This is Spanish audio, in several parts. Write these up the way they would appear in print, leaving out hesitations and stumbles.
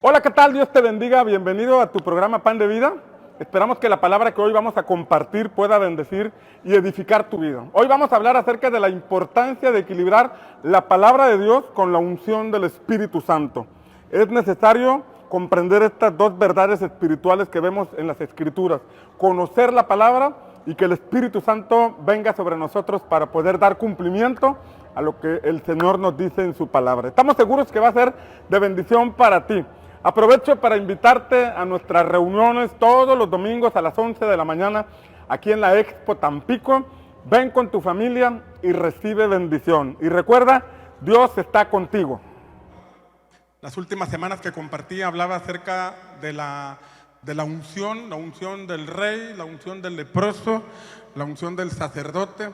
Hola, ¿qué tal? Dios te bendiga. Bienvenido a tu programa Pan de Vida. Esperamos que la palabra que hoy vamos a compartir pueda bendecir y edificar tu vida. Hoy vamos a hablar acerca de la importancia de equilibrar la palabra de Dios con la unción del Espíritu Santo. Es necesario comprender estas dos verdades espirituales que vemos en las Escrituras. Conocer la palabra y que el Espíritu Santo venga sobre nosotros para poder dar cumplimiento a lo que el Señor nos dice en su palabra. Estamos seguros que va a ser de bendición para ti. Aprovecho para invitarte a nuestras reuniones todos los domingos a las 11 de la mañana aquí en la Expo Tampico. Ven con tu familia y recibe bendición. Y recuerda, Dios está contigo. Las últimas semanas que compartí hablaba acerca de la unción del rey, la unción del leproso, la unción del sacerdote.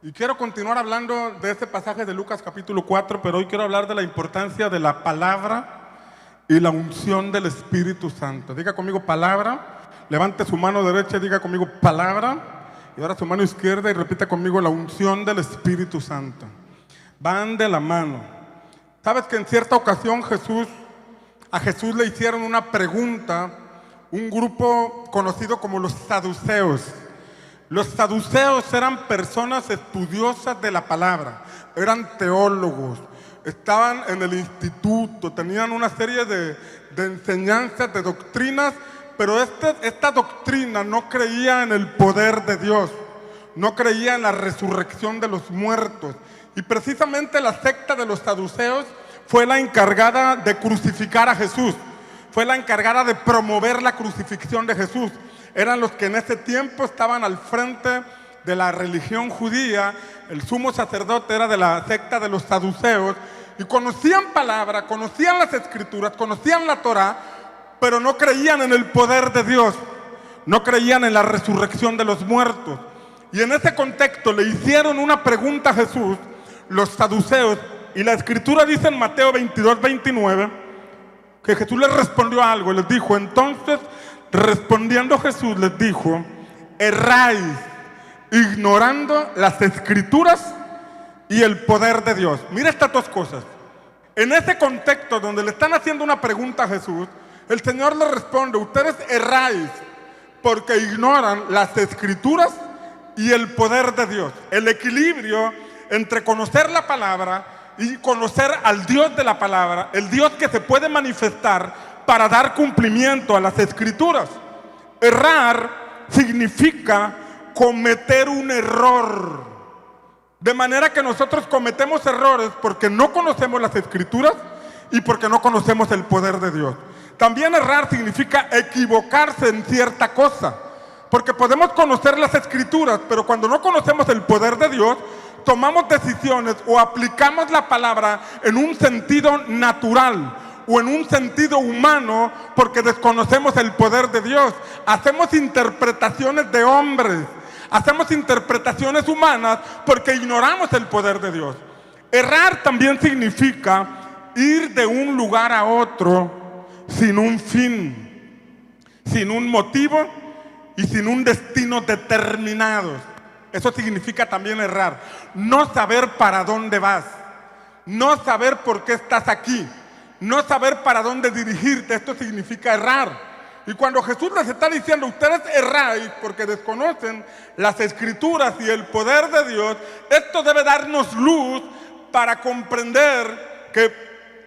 Y quiero continuar hablando de este pasaje de Lucas capítulo 4, pero hoy quiero hablar de la importancia de la palabra y la unción del Espíritu Santo. Diga conmigo palabra, levante su mano derecha y diga conmigo palabra, y ahora su mano izquierda y repita conmigo la unción del Espíritu Santo. Van de la mano. ¿Sabes que en cierta ocasión a Jesús le hicieron una pregunta, un grupo conocido como los saduceos? Los saduceos eran personas estudiosas de la palabra, eran teólogos, estaban en el instituto, tenían una serie de enseñanzas, de doctrinas, pero esta doctrina no creía en el poder de Dios, no creía en la resurrección de los muertos. Y precisamente la secta de los saduceos fue la encargada de crucificar a Jesús, fue la encargada de promover la crucifixión de Jesús. Eran los que en ese tiempo estaban al frente de la religión judía. El sumo sacerdote era de la secta de los saduceos y conocían palabra, conocían las escrituras, conocían la Torá, pero no creían en el poder de Dios, no creían en la resurrección de los muertos. Y en ese contexto le hicieron una pregunta a Jesús, los saduceos, y la escritura dice en Mateo 22, 29, que Jesús les respondió algo, les dijo, entonces respondiendo Jesús les dijo, erráis ignorando las escrituras y el poder de Dios. Mira estas dos cosas. En ese contexto donde le están haciendo una pregunta a Jesús, el Señor le responde, ustedes erráis porque ignoran las escrituras y el poder de Dios. El equilibrio entre conocer la palabra y conocer al Dios de la palabra, el Dios que se puede manifestar para dar cumplimiento a las escrituras. Errar significa cometer un error. De manera que nosotros cometemos errores porque no conocemos las escrituras y porque no conocemos el poder de Dios. También errar significa equivocarse en cierta cosa, porque podemos conocer las escrituras, pero cuando no conocemos el poder de Dios, tomamos decisiones o aplicamos la palabra en un sentido natural o en un sentido humano porque desconocemos el poder de Dios. Hacemos interpretaciones de hombres, hacemos interpretaciones humanas porque ignoramos el poder de Dios. Errar también significa ir de un lugar a otro sin un fin, sin un motivo y sin un destino determinado. Eso significa también errar. No saber para dónde vas, no saber por qué estás aquí, no saber para dónde dirigirte. Esto significa errar. Y cuando Jesús les está diciendo, ustedes erráis porque desconocen las escrituras y el poder de Dios, esto debe darnos luz para comprender que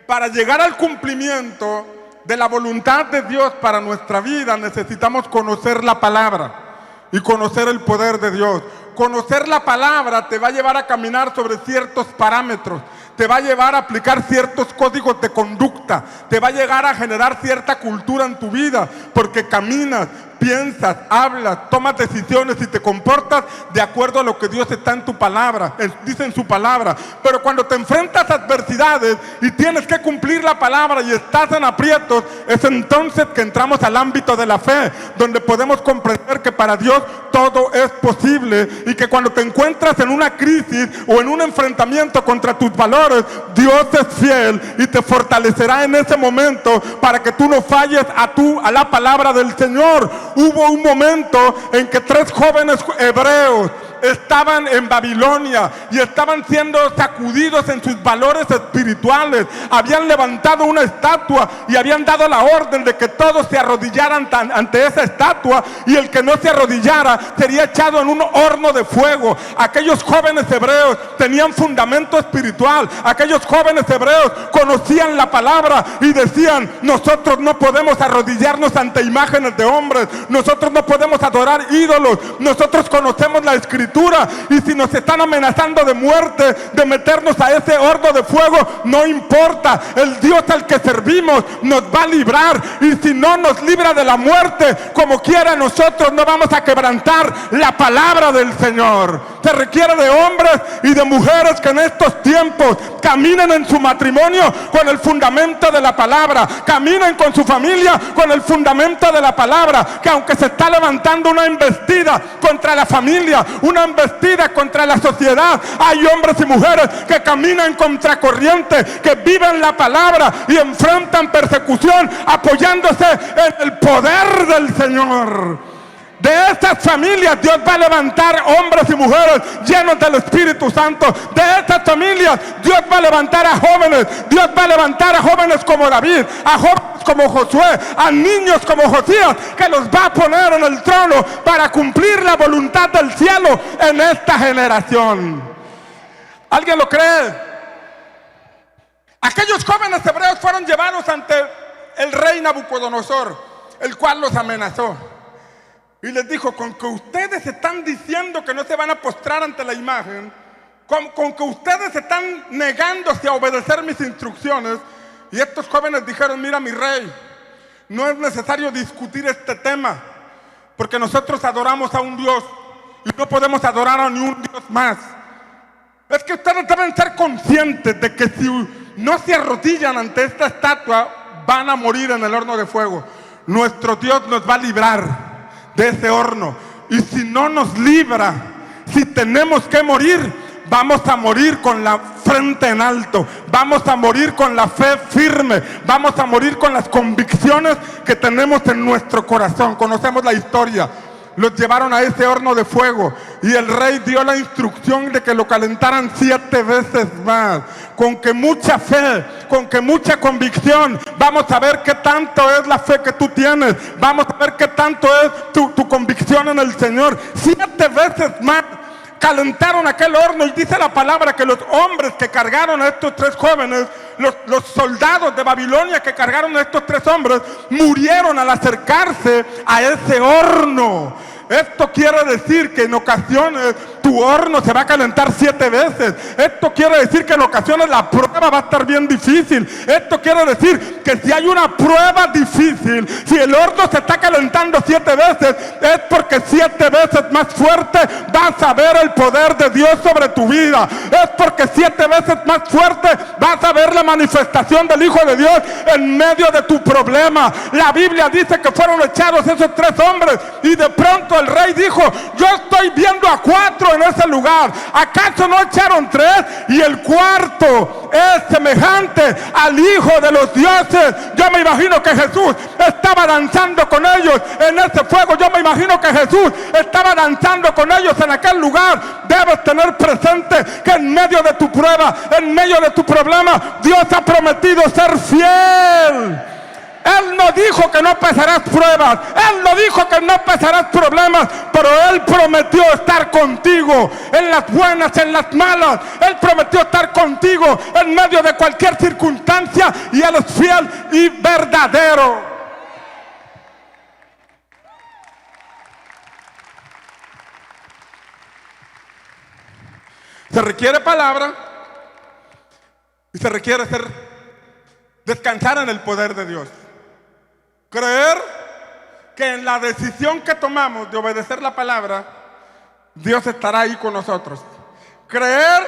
para llegar al cumplimiento de la voluntad de Dios para nuestra vida necesitamos conocer la palabra y conocer el poder de Dios. Conocer la palabra te va a llevar a caminar sobre ciertos parámetros, te va a llevar a aplicar ciertos códigos de conducta, te va a llegar a generar cierta cultura en tu vida, porque caminas, piensas, hablas, tomas decisiones y te comportas de acuerdo a lo que Dios está en tu palabra, dice en su palabra. Pero cuando te enfrentas a adversidades y tienes que cumplir la palabra y estás en aprietos, es entonces que entramos al ámbito de la fe, donde podemos comprender que para Dios todo es posible y que cuando te encuentras en una crisis o en un enfrentamiento contra tus valores, Dios es fiel y te fortalecerá en ese momento para que tú no falles a la palabra del Señor. Hubo un momento en que 3 jóvenes hebreos estaban en Babilonia y estaban siendo sacudidos en sus valores espirituales. Habían levantado una estatua y habían dado la orden de que todos se arrodillaran ante esa estatua, y el que no se arrodillara sería echado en un horno de fuego. Aquellos jóvenes hebreos tenían fundamento espiritual. Aquellos jóvenes hebreos conocían la palabra y decían: nosotros no podemos arrodillarnos ante imágenes de hombres, nosotros no podemos adorar ídolos, nosotros conocemos la escritura, y si nos están amenazando de muerte, de meternos a ese horno de fuego, no importa, el Dios al que servimos nos va a librar, y si no nos libra de la muerte, como quiera, nosotros no vamos a quebrantar la palabra del Señor. Se requiere de hombres y de mujeres que en estos tiempos caminen en su matrimonio con el fundamento de la palabra, caminen con su familia con el fundamento de la palabra, que aunque se está levantando una embestida contra la familia, una embestida contra la sociedad, hay hombres y mujeres que caminan contracorriente, que viven la palabra y enfrentan persecución apoyándose en el poder del Señor. De estas familias Dios va a levantar hombres y mujeres llenos del Espíritu Santo. De estas familias Dios va a levantar a jóvenes. Dios va a levantar a jóvenes como David, a jóvenes como Josué, a niños como Josías, que los va a poner en el trono para cumplir la voluntad del cielo en esta generación. ¿Alguien lo cree? Aquellos jóvenes hebreos fueron llevados ante el rey Nabucodonosor, el cual los amenazó. Y les dijo: con que ustedes están diciendo que no se van a postrar ante la imagen, con que ustedes están negándose a obedecer mis instrucciones. Y estos jóvenes dijeron: mira, mi rey, no es necesario discutir este tema, porque nosotros adoramos a un Dios y no podemos adorar a ni un Dios más. Es que ustedes deben ser conscientes de que si no se arrodillan ante esta estatua, van a morir en el horno de fuego. Nuestro Dios nos va a librar de ese horno, y si no nos libra, si tenemos que morir, vamos a morir con la frente en alto, vamos a morir con la fe firme, vamos a morir con las convicciones que tenemos en nuestro corazón. Conocemos la historia. Los llevaron a ese horno de fuego y el rey dio la instrucción de que lo calentaran 7 veces más. Con que mucha fe, con que mucha convicción, vamos a ver qué tanto es la fe que tú tienes, vamos a ver qué tanto es tu convicción en el Señor. 7 veces más calentaron aquel horno, y dice la palabra que los hombres que cargaron a estos 3 jóvenes, los soldados de Babilonia que cargaron a estos 3 hombres, murieron al acercarse a ese horno. Esto quiere decir que en ocasiones tu horno se va a calentar 7 veces. Esto quiere decir que en ocasiones la prueba va a estar bien difícil. Esto quiere decir que si hay una prueba difícil, si el horno se está calentando 7 veces, es porque 7 veces más fuerte vas a ver el poder de Dios sobre tu vida. Es porque 7 veces más fuerte vas a ver la manifestación del Hijo de Dios en medio de tu problema. La Biblia dice que fueron echados esos 3 hombres y de pronto el rey dijo: yo estoy viendo a 4 en ese lugar. ¿Acaso no echaron 3? Y el cuarto es semejante al Hijo de los dioses. Yo me imagino que Jesús estaba danzando con ellos en ese fuego. Yo me imagino que Jesús estaba danzando con ellos en aquel lugar. Debes tener presente que en medio de tu prueba, en medio de tu problema, Dios ha prometido ser fiel. Él no dijo que no pasarás pruebas, Él no dijo que no pasarás problemas, pero Él prometió estar contigo en las buenas, en las malas. Él prometió estar contigo en medio de cualquier circunstancia, y Él es fiel y verdadero. Se requiere palabra y se requiere descansar en el poder de Dios. Creer que en la decisión que tomamos de obedecer la palabra, Dios estará ahí con nosotros. Creer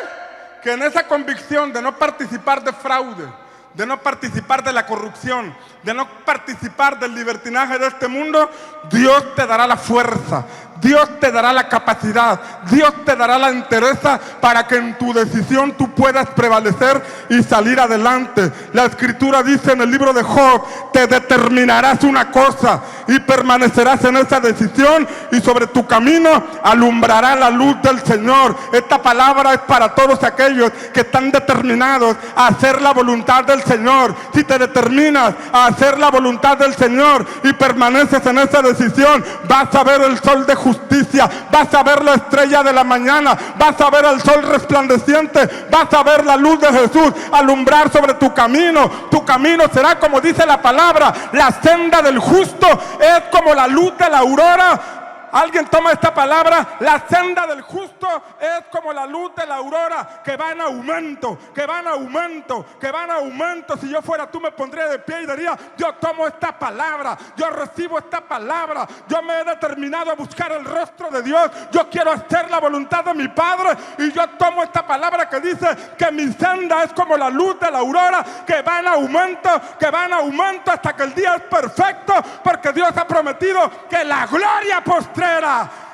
que en esa convicción de no participar de fraude, de no participar de la corrupción, de no participar del libertinaje de este mundo, Dios te dará la fuerza, Dios te dará la capacidad, Dios te dará la entereza para que en tu decisión tú puedas prevalecer y salir adelante. La Escritura dice en el libro de Job, te determinarás una cosa y permanecerás en esa decisión, y sobre tu camino alumbrará la luz del Señor. Esta palabra es para todos aquellos que están determinados a hacer la voluntad del Señor. Si te determinas a hacer la voluntad del Señor y permaneces en esa decisión, vas a ver el sol de justicia, vas a ver la estrella de la mañana, vas a ver el sol resplandeciente, vas a ver la luz de Jesús alumbrar sobre tu camino. Tu camino será, como dice la palabra, la senda del justo es como la luz de la aurora. Alguien toma esta palabra, la senda del justo es como la luz de la aurora, que va en aumento, que va en aumento, que va en aumento. Si yo fuera tú, me pondría de pie y diría, yo tomo esta palabra, yo recibo esta palabra, yo me he determinado a buscar el rostro de Dios, yo quiero hacer la voluntad de mi Padre, y yo tomo esta palabra que dice que mi senda es como la luz de la aurora, que va en aumento, que va en aumento hasta que el día es perfecto, porque Dios ha prometido que la gloria postrera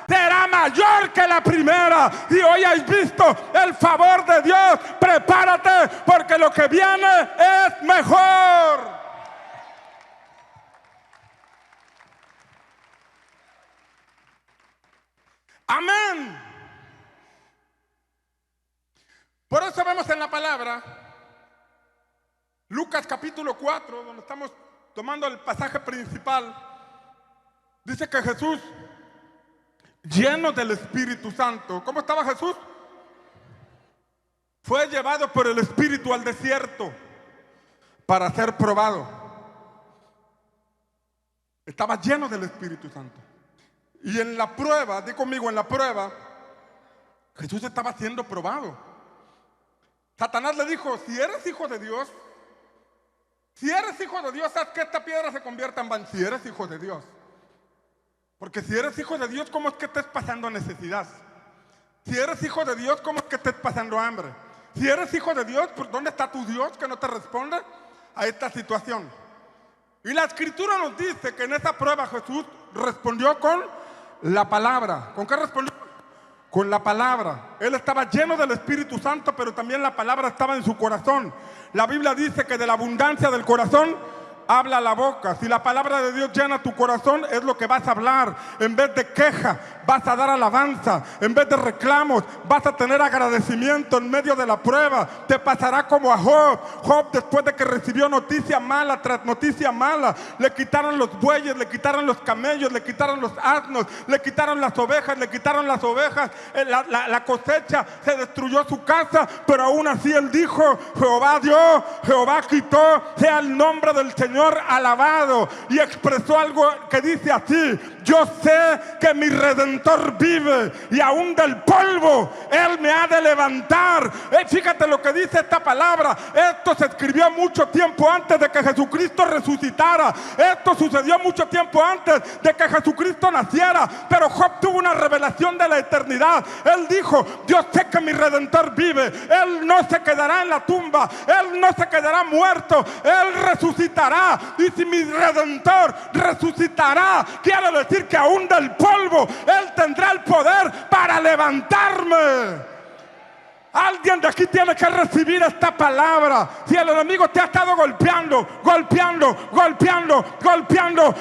será mayor que la primera. Y hoy has visto el favor de Dios. Prepárate, porque lo que viene es mejor. Amén. Por eso vemos en la palabra, Lucas capítulo 4, donde estamos tomando el pasaje principal, dice que Jesús, lleno del Espíritu Santo. ¿Cómo estaba Jesús? Fue llevado por el Espíritu al desierto para ser probado. Estaba lleno del Espíritu Santo. Y en la prueba, di conmigo, en la prueba, Jesús estaba siendo probado. Satanás le dijo, si eres hijo de Dios, haz que esta piedra se convierta en pan. Si eres hijo de Dios. Porque si eres hijo de Dios, ¿cómo es que estés pasando necesidad? Si eres hijo de Dios, ¿cómo es que estés pasando hambre? Si eres hijo de Dios, ¿por dónde está tu Dios que no te responde a esta situación? Y la Escritura nos dice que en esa prueba Jesús respondió con la palabra. ¿Con qué respondió? Con la palabra. Él estaba lleno del Espíritu Santo, pero también la palabra estaba en su corazón. La Biblia dice que de la abundancia del corazón habla la boca. Si la palabra de Dios llena tu corazón, es lo que vas a hablar. En vez de queja, vas a dar alabanza. En vez de reclamos, vas a tener agradecimiento en medio de la prueba. Te pasará como a Job. Job, después de que recibió noticia mala tras noticia mala, le quitaron los bueyes, le quitaron los camellos, le quitaron los asnos, le quitaron las ovejas, la cosecha, se destruyó su casa, pero aún así él dijo, Jehová dio, Jehová quitó, sea el nombre del Señor alabado. Y expresó algo que dice así: yo sé que mi Redentor vive y aún del polvo Él me ha de levantar. Fíjate lo que dice esta palabra. Esto se escribió mucho tiempo antes de que Jesucristo resucitara. Esto sucedió mucho tiempo antes de que Jesucristo naciera. Pero Job tuvo una revelación de la eternidad. Él dijo, yo sé que mi Redentor vive. Él no se quedará en la tumba. Él no se quedará muerto. Él resucitará. Y si mi Redentor resucitará, quiere decir que aún del polvo Él tendrá el poder para levantarme. Alguien de aquí tiene que recibir esta palabra. Si el enemigo te ha estado golpeando,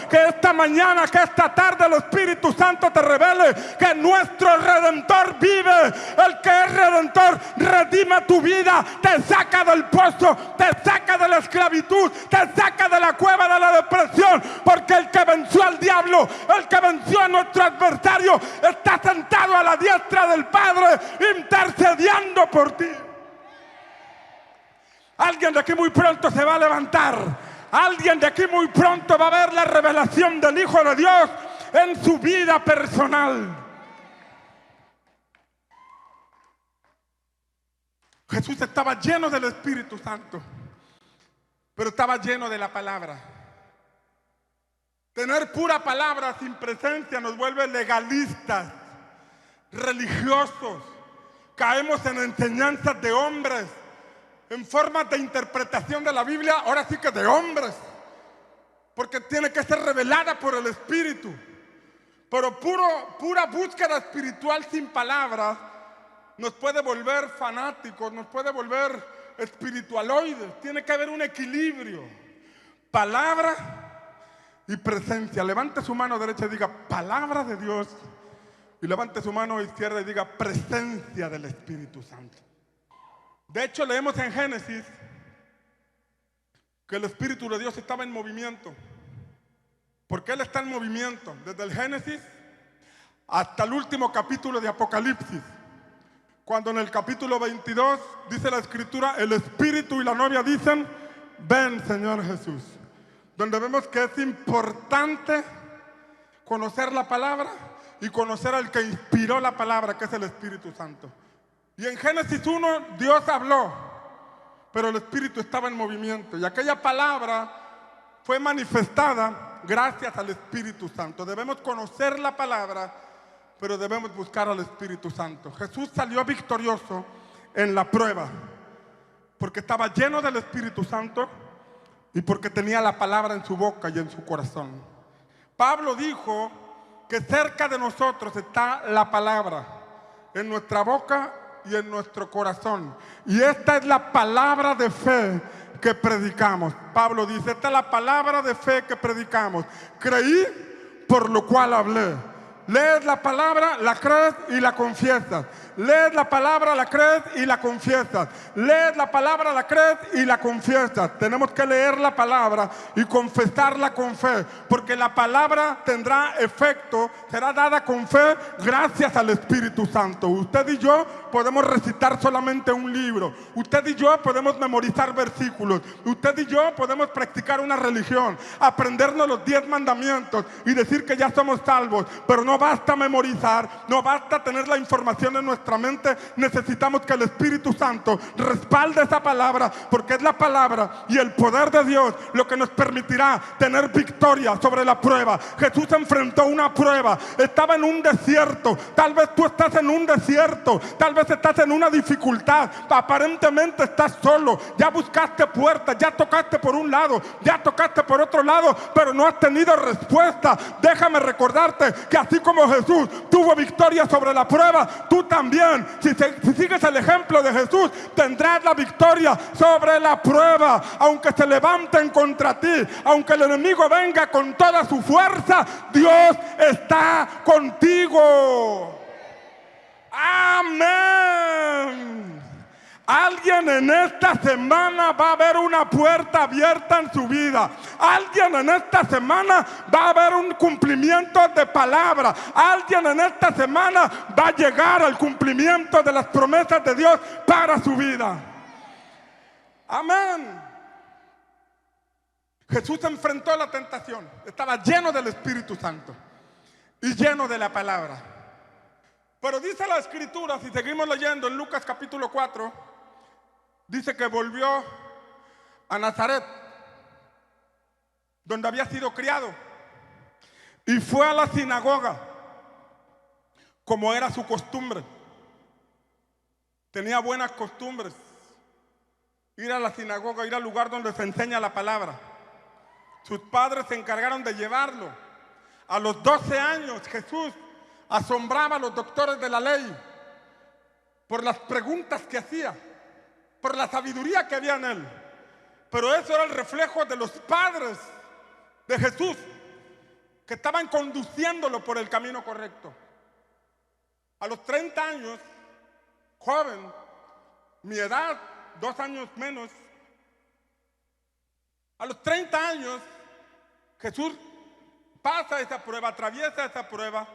que esta mañana, que esta tarde el Espíritu Santo te revele que nuestro Redentor vive. El que es Redentor redime tu vida, te saca del pozo, te saca de la esclavitud, te saca de la cueva de la depresión, porque el que venció al diablo, el que venció a nuestro adversario, está sentado a la diestra del Padre, intercediendo por ti. Alguien de aquí muy pronto se va a levantar. Alguien de aquí muy pronto va a ver la revelación del Hijo de Dios en su vida personal. Jesús estaba lleno del Espíritu Santo, pero estaba lleno de la palabra. Tener pura palabra sin presencia nos vuelve legalistas, religiosos. Caemos en enseñanzas de hombres en formas de interpretación de la Biblia, ahora sí que de hombres, porque tiene que ser revelada por el Espíritu. Pero pura búsqueda espiritual sin palabras nos puede volver fanáticos, nos puede volver espiritualoides. Tiene que haber un equilibrio. Palabra y presencia. Levante su mano derecha y diga palabra de Dios. Y levante su mano izquierda y diga presencia del Espíritu Santo. De hecho, leemos en Génesis que el Espíritu de Dios estaba en movimiento. Porque Él está en movimiento desde el Génesis hasta el último capítulo de Apocalipsis. Cuando en el capítulo 22 dice la Escritura, el Espíritu y la novia dicen, ven Señor Jesús. Donde vemos que es importante conocer la palabra y conocer al que inspiró la palabra, que es el Espíritu Santo. Y en Génesis 1 Dios habló, pero el Espíritu estaba en movimiento. Y aquella palabra fue manifestada gracias al Espíritu Santo. Debemos conocer la palabra, pero debemos buscar al Espíritu Santo. Jesús salió victorioso en la prueba, porque estaba lleno del Espíritu Santo y porque tenía la palabra en su boca y en su corazón. Pablo dijo que cerca de nosotros está la palabra, en nuestra boca y en nuestro corazón. Y esta es la palabra de fe que predicamos. Pablo dice, esta es la palabra de fe que predicamos. Creí, por lo cual hablé. Lees la palabra, la crees y la confiesas. Lees la palabra, la crees y la confiesas. Lees la palabra, la crees y la confiesas. Tenemos que leer la palabra y confesarla con fe, porque la palabra tendrá efecto, será dada con fe gracias al Espíritu Santo. Usted y yo podemos recitar solamente un libro. Usted y yo podemos memorizar versículos. Usted y yo podemos practicar una religión, aprendernos los 10 mandamientos y decir que ya somos salvos. Pero no basta memorizar, no basta tener la información en nuestra mente. Necesitamos que el Espíritu Santo respalde esa palabra, porque es la palabra y el poder de Dios lo que nos permitirá tener victoria sobre la prueba. Jesús enfrentó una prueba, estaba en un desierto. Tal vez tú estás en un desierto, tal vez estás en una dificultad, aparentemente estás solo, ya buscaste puertas, ya tocaste por un lado, ya tocaste por otro lado, pero no has tenido respuesta. Déjame recordarte que así como Jesús tuvo victoria sobre la prueba, tú también, si sigues el ejemplo de Jesús, tendrás la victoria sobre la prueba. Aunque se levanten contra ti, aunque el enemigo venga con toda su fuerza, Dios está contigo. Amén. Alguien en esta semana va a ver una puerta abierta en su vida. Alguien en esta semana va a ver un cumplimiento de palabra. Alguien en esta semana va a llegar al cumplimiento de las promesas de Dios para su vida. Amén. Jesús enfrentó la tentación. Estaba lleno del Espíritu Santo y lleno de la palabra. Pero dice la Escritura, si seguimos leyendo en Lucas capítulo 4, dice que volvió a Nazaret, donde había sido criado, y fue a la sinagoga, como era su costumbre. Tenía buenas costumbres. Ir a la sinagoga, ir al lugar donde se enseña la palabra. Sus padres se encargaron de llevarlo. A los 12 años Jesús asombraba a los doctores de la ley por las preguntas que hacía, por la sabiduría que había en él. Pero eso era el reflejo de los padres de Jesús, que estaban conduciéndolo por el camino correcto. A los 30 años, joven, mi edad, 2 años menos, a los 30 años, Jesús pasa esa prueba, atraviesa esa prueba,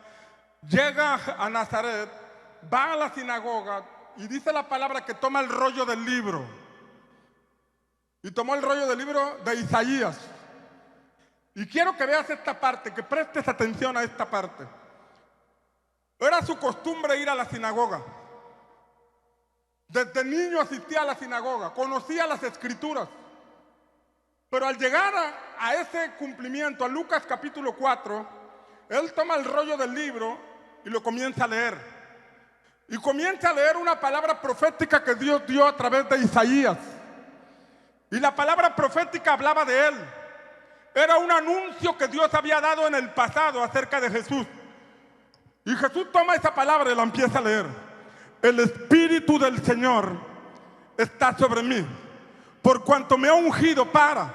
llega a Nazaret, va a la sinagoga y dice la palabra que toma el rollo del libro. Y tomó el rollo del libro de Isaías. Y quiero que veas esta parte, que prestes atención a esta parte. Era su costumbre ir a la sinagoga. Desde niño asistía a la sinagoga, conocía las Escrituras. Pero al llegar a ese cumplimiento, a Lucas capítulo 4, él toma el rollo del libro y lo comienza a leer. Y comienza a leer una palabra profética que Dios dio a través de Isaías. Y la palabra profética hablaba de él. Era un anuncio que Dios había dado en el pasado acerca de Jesús. Y Jesús toma esa palabra y la empieza a leer. El Espíritu del Señor está sobre mí, por cuanto me ha ungido para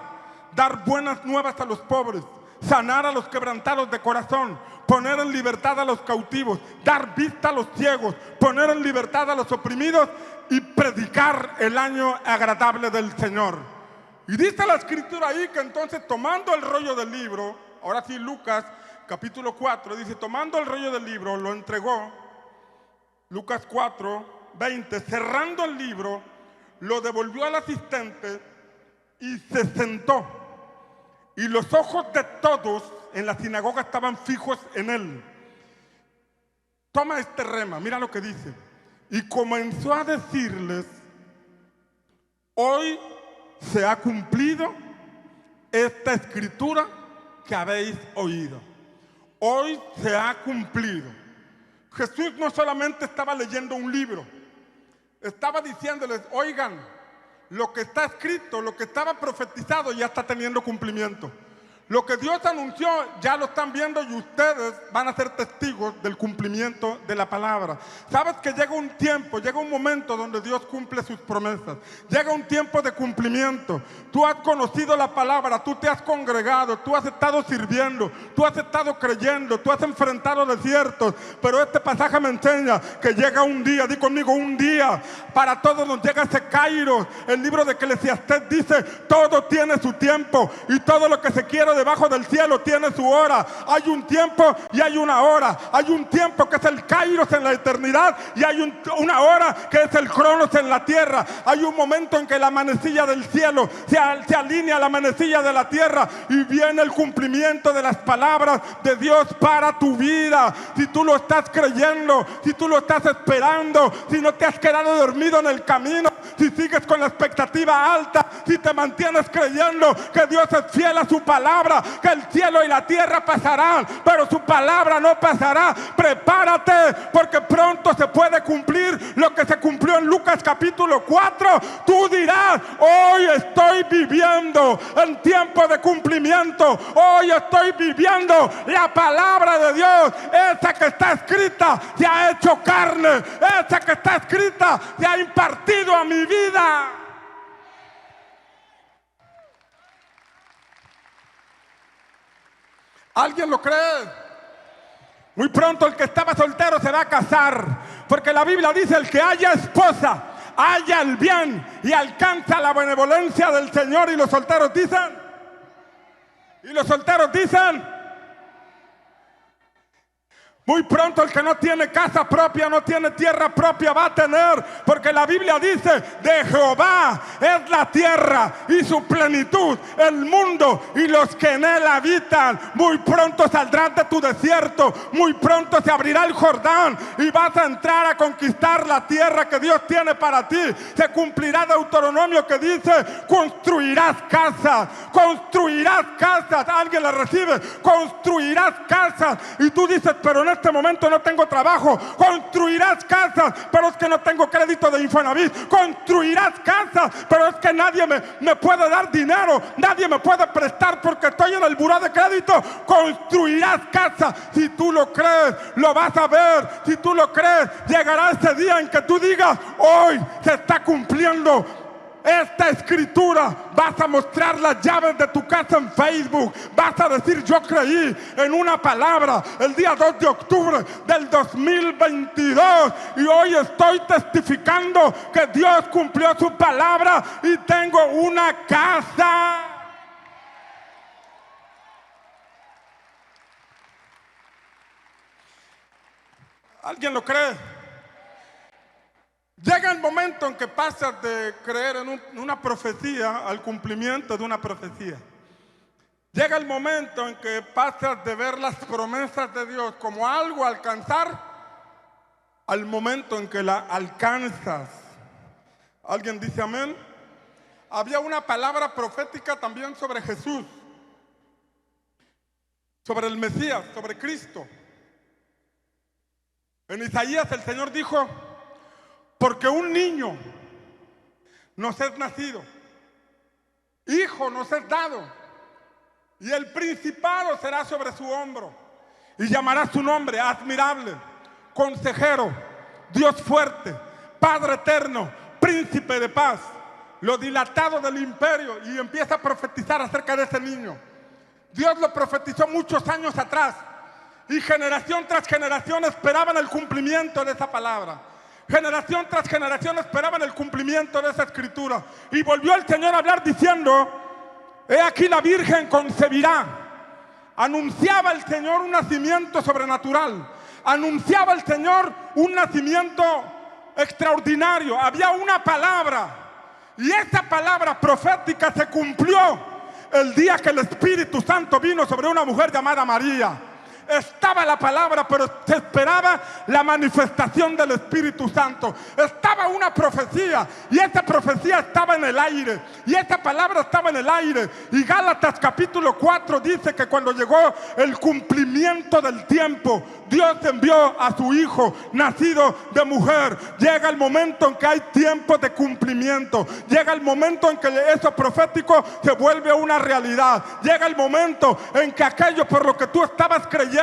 dar buenas nuevas a los pobres, sanar a los quebrantados de corazón, poner en libertad a los cautivos, dar vista a los ciegos, poner en libertad a los oprimidos y predicar el año agradable del Señor. Y dice la escritura ahí que entonces, tomando el rollo del libro, ahora sí, Lucas capítulo 4, dice, tomando el rollo del libro, lo entregó. Lucas 4, 20, cerrando el libro, lo devolvió al asistente y se sentó. Y los ojos de todos en la sinagoga estaban fijos en él. Toma este rema, mira lo que dice. Y comenzó a decirles, hoy se ha cumplido esta escritura que habéis oído. Hoy se ha cumplido. Jesús no solamente estaba leyendo un libro, estaba diciéndoles, oigan, lo que está escrito, lo que estaba profetizado ya está teniendo cumplimiento. Lo que Dios anunció ya lo están viendo y ustedes van a ser testigos del cumplimiento de la palabra. Sabes que llega un tiempo, llega un momento donde Dios cumple sus promesas. Llega un tiempo de cumplimiento. Tú has conocido la palabra, tú te has congregado, tú has estado sirviendo, tú has estado creyendo, tú has enfrentado desiertos. Pero este pasaje me enseña que llega un día, di conmigo, un día. Para todos nos llega ese Kairos. El libro de Eclesiastés dice, todo tiene su tiempo y todo lo que se quiere debajo del cielo tiene su hora. Hay un tiempo y hay una hora. Hay un tiempo que es el Kairos en la eternidad y hay una hora que es el Cronos en la tierra. Hay un momento en que la manecilla del cielo se alinea a la manecilla de la tierra y viene el cumplimiento de las palabras de Dios para tu vida. Si tú lo estás creyendo, si tú lo estás esperando, si no te has quedado dormido en el camino, si sigues con la expectativa alta, si te mantienes creyendo que Dios es fiel a su palabra, que el cielo y la tierra pasarán, pero su palabra no pasará. Prepárate, porque pronto se puede cumplir lo que se cumplió en Lucas capítulo 4. Tú dirás, hoy estoy viviendo en tiempo de cumplimiento. Hoy estoy viviendo la palabra de Dios. Esa que está escrita se ha hecho carne. Esa que está escrita se ha impartido a mi vida. ¿Alguien lo cree? Muy pronto el que estaba soltero se va a casar, porque la Biblia dice, el que haya esposa, haya el bien y alcanza la benevolencia del Señor. Y los solteros dicen, muy pronto el que no tiene casa propia, no tiene tierra propia, va a tener, porque la Biblia dice, de Jehová es la tierra y su plenitud, el mundo y los que en él habitan. Muy pronto saldrás de tu desierto, muy pronto se abrirá el Jordán y vas a entrar a conquistar la tierra que Dios tiene para ti. Se cumplirá Deuteronomio que dice, construirás casas. Alguien la recibe, construirás casas. Y tú dices, pero en este momento no tengo trabajo. Construirás casas, pero es que no tengo crédito de Infonavit. Construirás casas, pero es que nadie me puede dar dinero, nadie me puede prestar porque estoy en el buró de crédito. Construirás casas. Si tú lo crees, lo vas a ver. Si tú lo crees, llegará ese día en que tú digas, hoy se está cumpliendo esta escritura. Vas a mostrar las llaves de tu casa en Facebook. Vas a decir, yo creí en una palabra el día 2 de octubre del 2022 y hoy estoy testificando que Dios cumplió su palabra y tengo una casa. ¿Alguien lo cree? Llega el momento en que pasas de creer en una profecía al cumplimiento de una profecía. Llega el momento en que pasas de ver las promesas de Dios como algo a alcanzar al momento en que la alcanzas. ¿Alguien dice amén? Había una palabra profética también sobre Jesús, sobre el Mesías, sobre Cristo. En Isaías el Señor dijo, porque un niño nos es nacido, hijo nos es dado, y el principado será sobre su hombro, y llamará su nombre admirable, consejero, Dios fuerte, Padre eterno, príncipe de paz. Lo dilatado del imperio, y empieza a profetizar acerca de ese niño. Dios lo profetizó muchos años atrás, y generación tras generación esperaban el cumplimiento de esa palabra. Generación tras generación esperaban el cumplimiento de esa escritura. Y volvió el Señor a hablar diciendo: he aquí la Virgen concebirá. Anunciaba el Señor un nacimiento sobrenatural. Anunciaba el Señor un nacimiento extraordinario. Había una palabra, y esa palabra profética se cumplió el día que el Espíritu Santo vino sobre una mujer llamada María. Estaba la palabra, pero se esperaba la manifestación del Espíritu Santo. Estaba una profecía, y esa profecía estaba en el aire, y esa palabra estaba en el aire. Y Gálatas capítulo 4 dice que cuando llegó el cumplimiento del tiempo, Dios envió a su Hijo nacido de mujer. Llega el momento en que hay tiempo de cumplimiento. Llega el momento en que eso profético se vuelve una realidad. Llega el momento en que aquello por lo que tú estabas creyendo,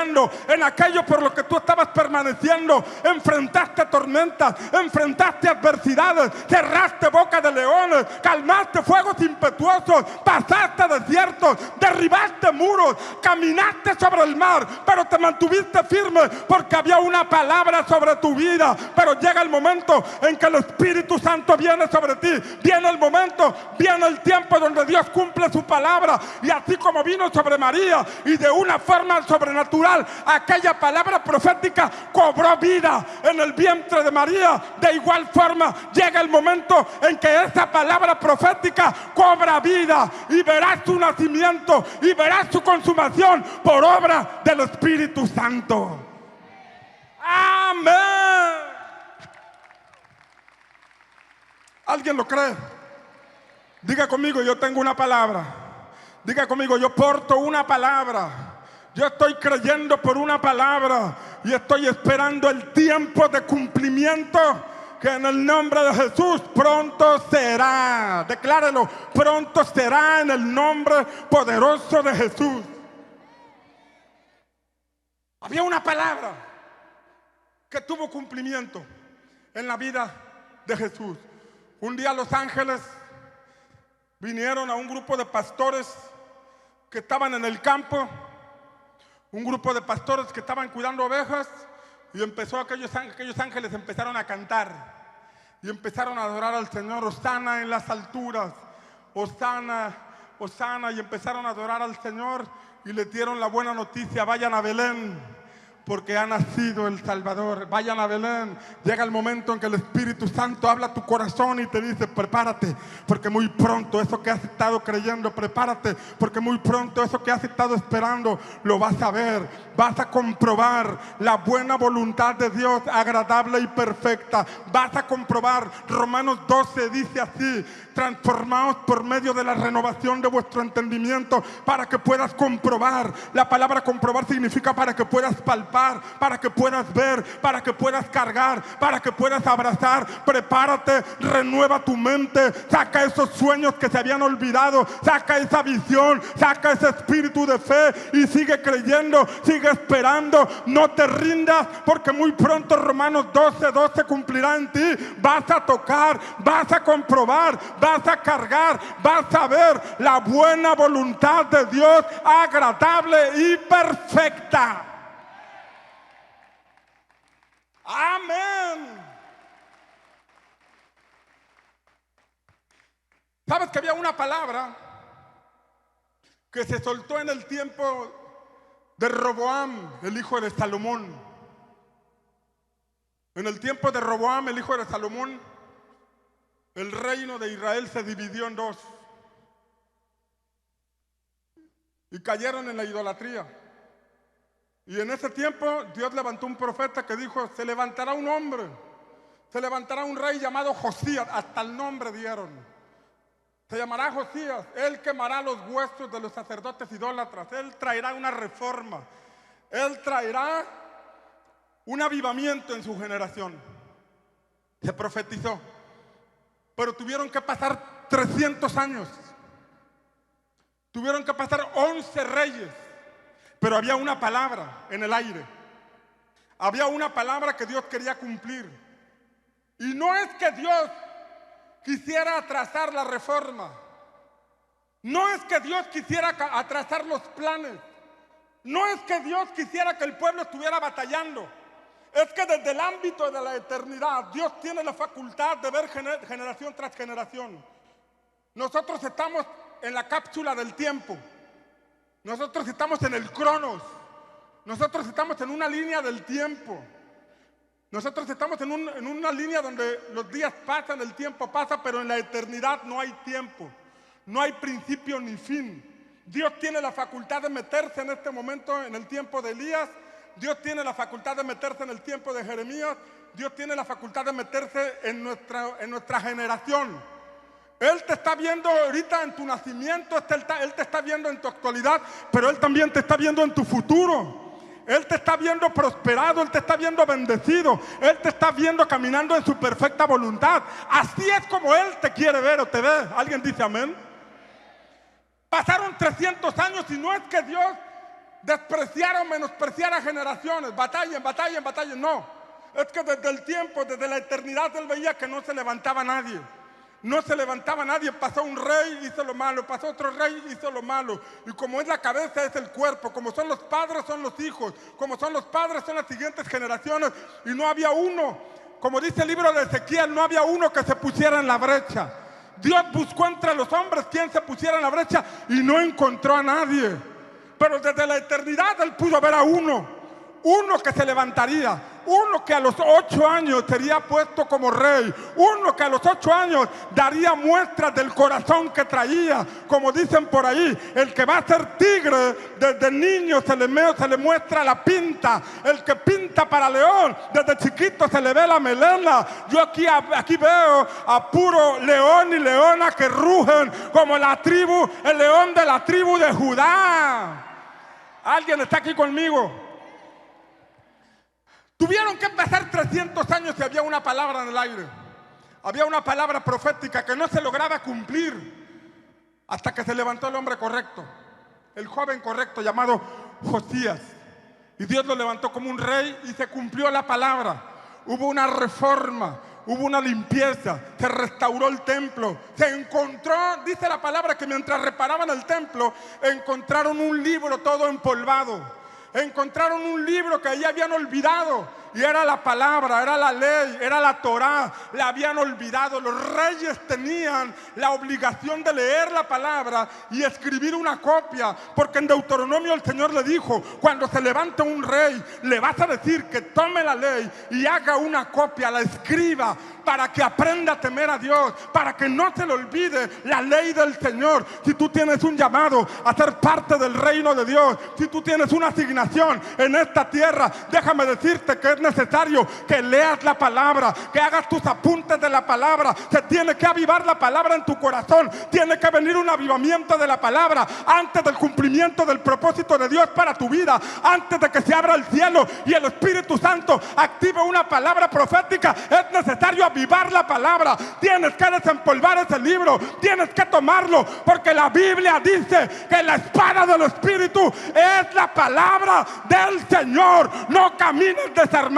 en aquello por lo que tú estabas permaneciendo, enfrentaste tormentas, enfrentaste adversidades, cerraste boca de leones, calmaste fuegos impetuosos, pasaste desiertos, derribaste muros, caminaste sobre el mar, pero te mantuviste firme porque había una palabra sobre tu vida. Pero llega el momento en que el Espíritu Santo viene sobre ti, viene el momento, viene el tiempo donde Dios cumple su palabra. Y así como vino sobre María, y de una forma sobrenatural, aquella palabra profética cobró vida en el vientre de María. De igual forma llega el momento en que esa palabra profética cobra vida, y verás su nacimiento y verás su consumación por obra del Espíritu Santo. Amén. ¿Alguien lo cree? Diga conmigo: yo tengo una palabra. Diga conmigo: yo porto una palabra. Yo estoy creyendo por una palabra, y estoy esperando el tiempo de cumplimiento, que en el nombre de Jesús pronto será. Declárelo: pronto será, en el nombre poderoso de Jesús. Había una palabra que tuvo cumplimiento en la vida de Jesús. Un día los ángeles vinieron a un grupo de pastores que estaban en el campo. Un grupo de pastores que estaban cuidando ovejas, y aquellos ángeles empezaron a cantar y empezaron a adorar al Señor. Hosana en las alturas, Hosana, Hosana, y empezaron a adorar al Señor, y le dieron la buena noticia: vayan a Belén, porque ha nacido el Salvador. Vayan a Belén. Llega el momento en que el Espíritu Santo habla a tu corazón y te dice: prepárate, porque muy pronto eso que has estado creyendo, prepárate, porque muy pronto eso que has estado esperando lo vas a ver. Vas a comprobar la buena voluntad de Dios, agradable y perfecta. Vas a comprobar. Romanos 12 dice así: transformaos por medio de la renovación de vuestro entendimiento, para que puedas comprobar. La palabra comprobar significa para que puedas palpar, para que puedas ver, para que puedas cargar, para que puedas abrazar. Prepárate, renueva tu mente, saca esos sueños que se habían olvidado, saca esa visión, saca ese espíritu de fe, y sigue creyendo, sigue esperando. No te rindas, porque muy pronto Romanos 12:12 cumplirá en ti. Vas a tocar, vas a comprobar, vas a cargar, vas a ver la buena voluntad de Dios, agradable y perfecta. Amén. ¿Sabes que había una palabra que se soltó en el tiempo de Roboam, el hijo de Salomón? En el tiempo de Roboam, el hijo de Salomón, el reino de Israel se dividió en dos, y cayeron en la idolatría. Y en ese tiempo Dios levantó un profeta que dijo: se levantará un hombre, se levantará un rey llamado Josías. Hasta el nombre dieron. Se llamará Josías. Él quemará los huesos de los sacerdotes idólatras. Él traerá una reforma. Él traerá un avivamiento en su generación. Se profetizó. Pero tuvieron que pasar 300 años Tuvieron que pasar 11 reyes, pero había una palabra en el aire. Había una palabra que Dios quería cumplir. Y no es que Dios quisiera atrasar la reforma. No es que Dios quisiera atrasar los planes. No es que Dios quisiera que el pueblo estuviera batallando. Es que desde el ámbito de la eternidad, Dios tiene la facultad de ver generación tras generación. Nosotros estamos en la cápsula del tiempo. Nosotros estamos en el cronos. Nosotros estamos en una línea del tiempo. Nosotros estamos en una línea donde los días pasan, el tiempo pasa, pero en la eternidad no hay tiempo. No hay principio ni fin. Dios tiene la facultad de meterse en este momento en el tiempo de Elías. Dios tiene la facultad de meterse en el tiempo de Jeremías. Dios tiene la facultad de meterse en nuestra generación. Él te está viendo ahorita en tu nacimiento, Él te está viendo en tu actualidad, pero Él también te está viendo en tu futuro. Él te está viendo prosperado, Él te está viendo bendecido, Él te está viendo caminando en su perfecta voluntad. Así es como Él te quiere ver o te ve. ¿Alguien dice amén? Pasaron 300 años y no es que Dios despreciara o menospreciara generaciones. Batallen, batallen, batallen. No, es que desde el tiempo, desde la eternidad, Él veía que no se levantaba nadie. No se levantaba nadie. Pasó un rey, hizo lo malo. Pasó otro rey, hizo lo malo. Y como es la cabeza, es el cuerpo. Como son los padres, son los hijos. Como son los padres, son las siguientes generaciones. Y no había uno, como dice el libro de Ezequiel, no había uno que se pusiera en la brecha. Dios buscó entre los hombres quien se pusiera en la brecha y no encontró a nadie. Pero desde la eternidad Él pudo ver a uno que se levantaría, uno que a los 8 años sería puesto como rey, uno que a los 8 años daría muestras del corazón que traía. Como dicen por ahí, el que va a ser tigre desde niño se le muestra la pinta. El que pinta para león desde chiquito se le ve la melena. Yo aquí veo a puro león y leona que rugen como el león de la tribu de Judá. ¿Alguien está aquí conmigo? Tuvieron que pasar 300 años y había una palabra en el aire. Había una palabra profética que no se lograba cumplir hasta que se levantó el hombre correcto, el joven correcto llamado Josías. Y Dios lo levantó como un rey y se cumplió la palabra. Hubo una reforma, hubo una limpieza, se restauró el templo. Se encontró, dice la palabra, que mientras reparaban el templo, encontraron un libro todo empolvado. Encontraron un libro que ahí habían olvidado. Y era la palabra, era la ley, era la Torá. La habían olvidado. Los reyes tenían la obligación de leer la palabra y escribir una copia. Porque en Deuteronomio el Señor le dijo: cuando se levante un rey, le vas a decir que tome la ley y haga una copia, la escriba, para que aprenda a temer a Dios, para que no se le olvide la ley del Señor. Si tú tienes un llamado a ser parte del reino de Dios, si tú tienes una asignación en esta tierra, déjame decirte que es necesario que leas la palabra, que hagas tus apuntes de la palabra. Se tiene que avivar la palabra en tu corazón. Tiene que venir un avivamiento de la palabra antes del cumplimiento del propósito de Dios para tu vida, antes de que se abra el cielo y el Espíritu Santo active una palabra profética. Es necesario avivar la palabra. Tienes que desempolvar ese libro, tienes que tomarlo, porque la Biblia dice que la espada del Espíritu es la palabra del Señor. No camines desarmado,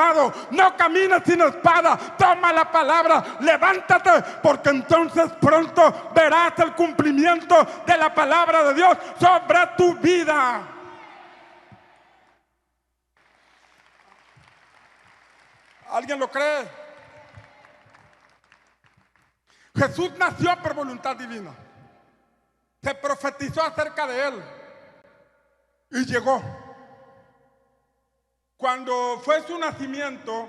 no camines sin espada. Toma la palabra, levántate, porque entonces pronto verás el cumplimiento de la palabra de Dios sobre tu vida. ¿Alguien lo cree? Jesús nació por voluntad divina. Se profetizó acerca de Él y llegó. Cuando fue su nacimiento,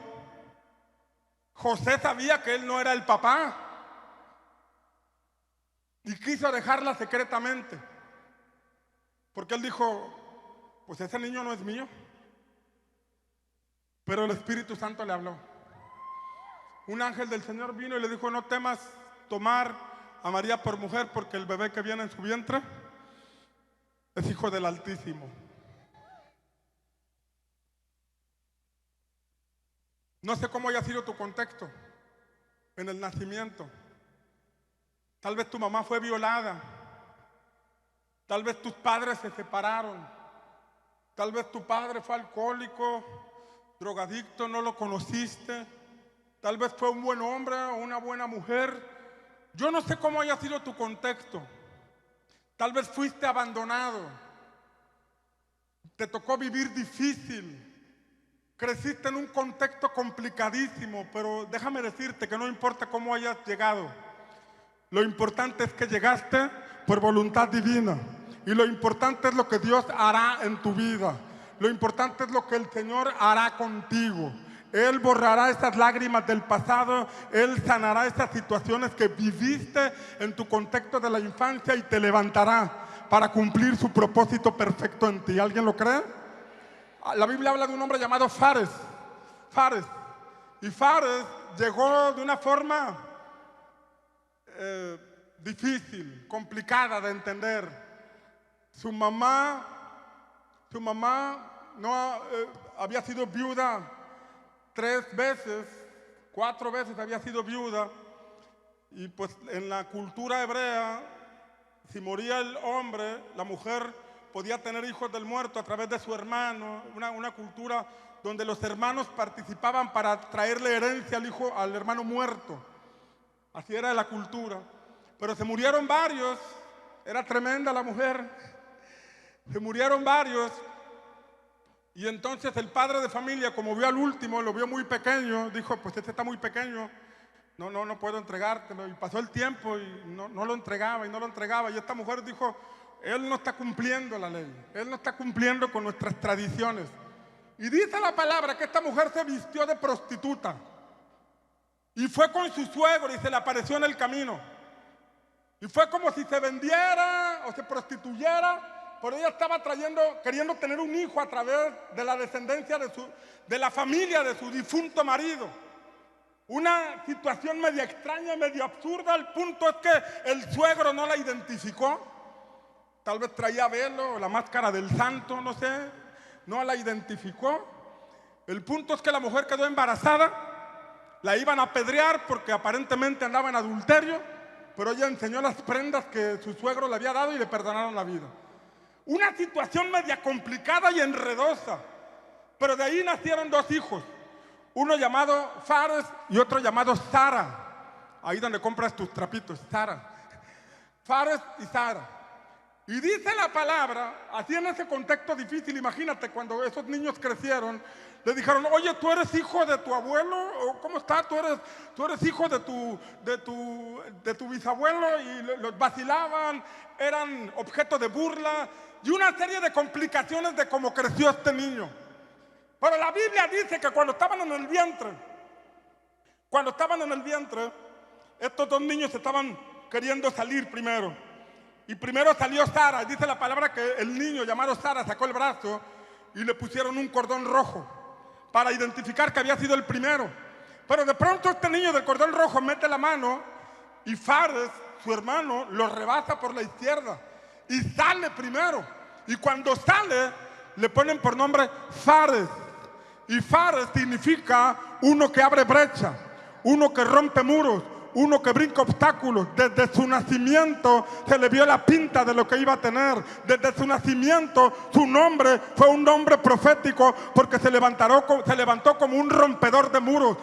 José sabía que él no era el papá y quiso dejarla secretamente, porque él dijo: pues ese niño no es mío. Pero el Espíritu Santo le habló. Un ángel del Señor vino y le dijo: no temas tomar a María por mujer, porque el bebé que viene en su vientre es hijo del Altísimo. No sé cómo haya sido tu contexto en el nacimiento. Tal vez tu mamá fue violada. Tal vez tus padres se separaron. Tal vez tu padre fue alcohólico, drogadicto, no lo conociste. Tal vez fue un buen hombre o una buena mujer. Yo no sé cómo haya sido tu contexto. Tal vez fuiste abandonado. Te tocó vivir difícil. Creciste en un contexto complicadísimo, pero déjame decirte que no importa cómo hayas llegado. Lo importante es que llegaste por voluntad divina. Y lo importante es lo que Dios hará en tu vida. Lo importante es lo que el Señor hará contigo. Él borrará esas lágrimas del pasado. Él sanará esas situaciones que viviste en tu contexto de la infancia y te levantará para cumplir su propósito perfecto en ti. ¿Alguien lo cree? La Biblia habla de un hombre llamado Fares. Y Fares llegó de una forma difícil, complicada de entender. Su mamá no había sido viuda 3 veces, 4 veces había sido viuda. Y pues en la cultura hebrea, si moría el hombre, la mujer podía tener hijos del muerto a través de su hermano. Una cultura donde los hermanos participaban para traerle herencia al hermano muerto. Así era la cultura. Pero se murieron varios. Era tremenda la mujer. Se murieron varios. Y entonces el padre de familia, como vio al último, lo vio muy pequeño, dijo, pues este está muy pequeño, no puedo entregártelo. Y pasó el tiempo y no lo entregaba. Y esta mujer dijo, él no está cumpliendo la ley, él no está cumpliendo con nuestras tradiciones. Y dice la palabra que esta mujer se vistió de prostituta y fue con su suegro y se le apareció en el camino. Y fue como si se vendiera o se prostituyera. Pero ella estaba queriendo tener un hijo a través de la descendencia de la familia de su difunto marido. Una situación media extraña, medio absurda. El punto es que el suegro no la identificó. Tal vez traía velo o la máscara del santo, no sé. No la identificó. El punto es que la mujer quedó embarazada. La iban a apedrear porque aparentemente andaba en adulterio. Pero ella enseñó las prendas que su suegro le había dado y le perdonaron la vida. Una situación media complicada y enredosa. Pero de ahí nacieron 2 hijos. Uno llamado Fares y otro llamado Sara. Ahí donde compras tus trapitos, Sara. Fares y Sara. Y dice la palabra, así en ese contexto difícil, imagínate cuando esos niños crecieron, le dijeron, oye, ¿tú eres hijo de tu abuelo? ¿O cómo está? ¿Tú eres hijo de tu bisabuelo? Y los vacilaban, eran objeto de burla. Y una serie de complicaciones de cómo creció este niño. Pero la Biblia dice que cuando estaban en el vientre, estos 2 niños estaban queriendo salir primero. Y primero salió Sara. Y dice la palabra que el niño llamado Sara sacó el brazo y le pusieron un cordón rojo para identificar que había sido el primero. Pero de pronto este niño del cordón rojo mete la mano y Fares, su hermano, lo rebasa por la izquierda. Y sale primero. Y cuando sale, le ponen por nombre Fares. Y Fares significa uno que abre brecha, uno que rompe muros, uno que brinca obstáculos. Desde su nacimiento se le vio la pinta de lo que iba a tener. Desde su nacimiento su nombre fue un nombre profético, porque se levantó como un rompedor de muros,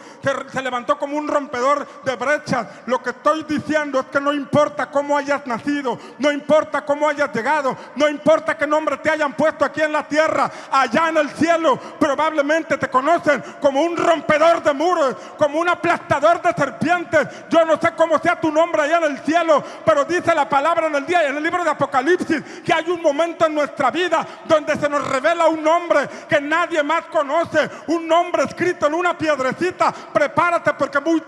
se levantó como un rompedor de brechas. Lo que estoy diciendo es que no importa cómo hayas nacido, no importa cómo hayas llegado, no importa qué nombre te hayan puesto aquí en la tierra, allá en el cielo probablemente te conocen como un rompedor de muros, como un aplastador de serpientes. Yo no sé cómo sea tu nombre allá en el cielo, pero dice la palabra en el libro de Apocalipsis que hay un momento en nuestra vida donde se nos revela un nombre que nadie más conoce, un nombre escrito en una piedrecita. Prepárate, porque muy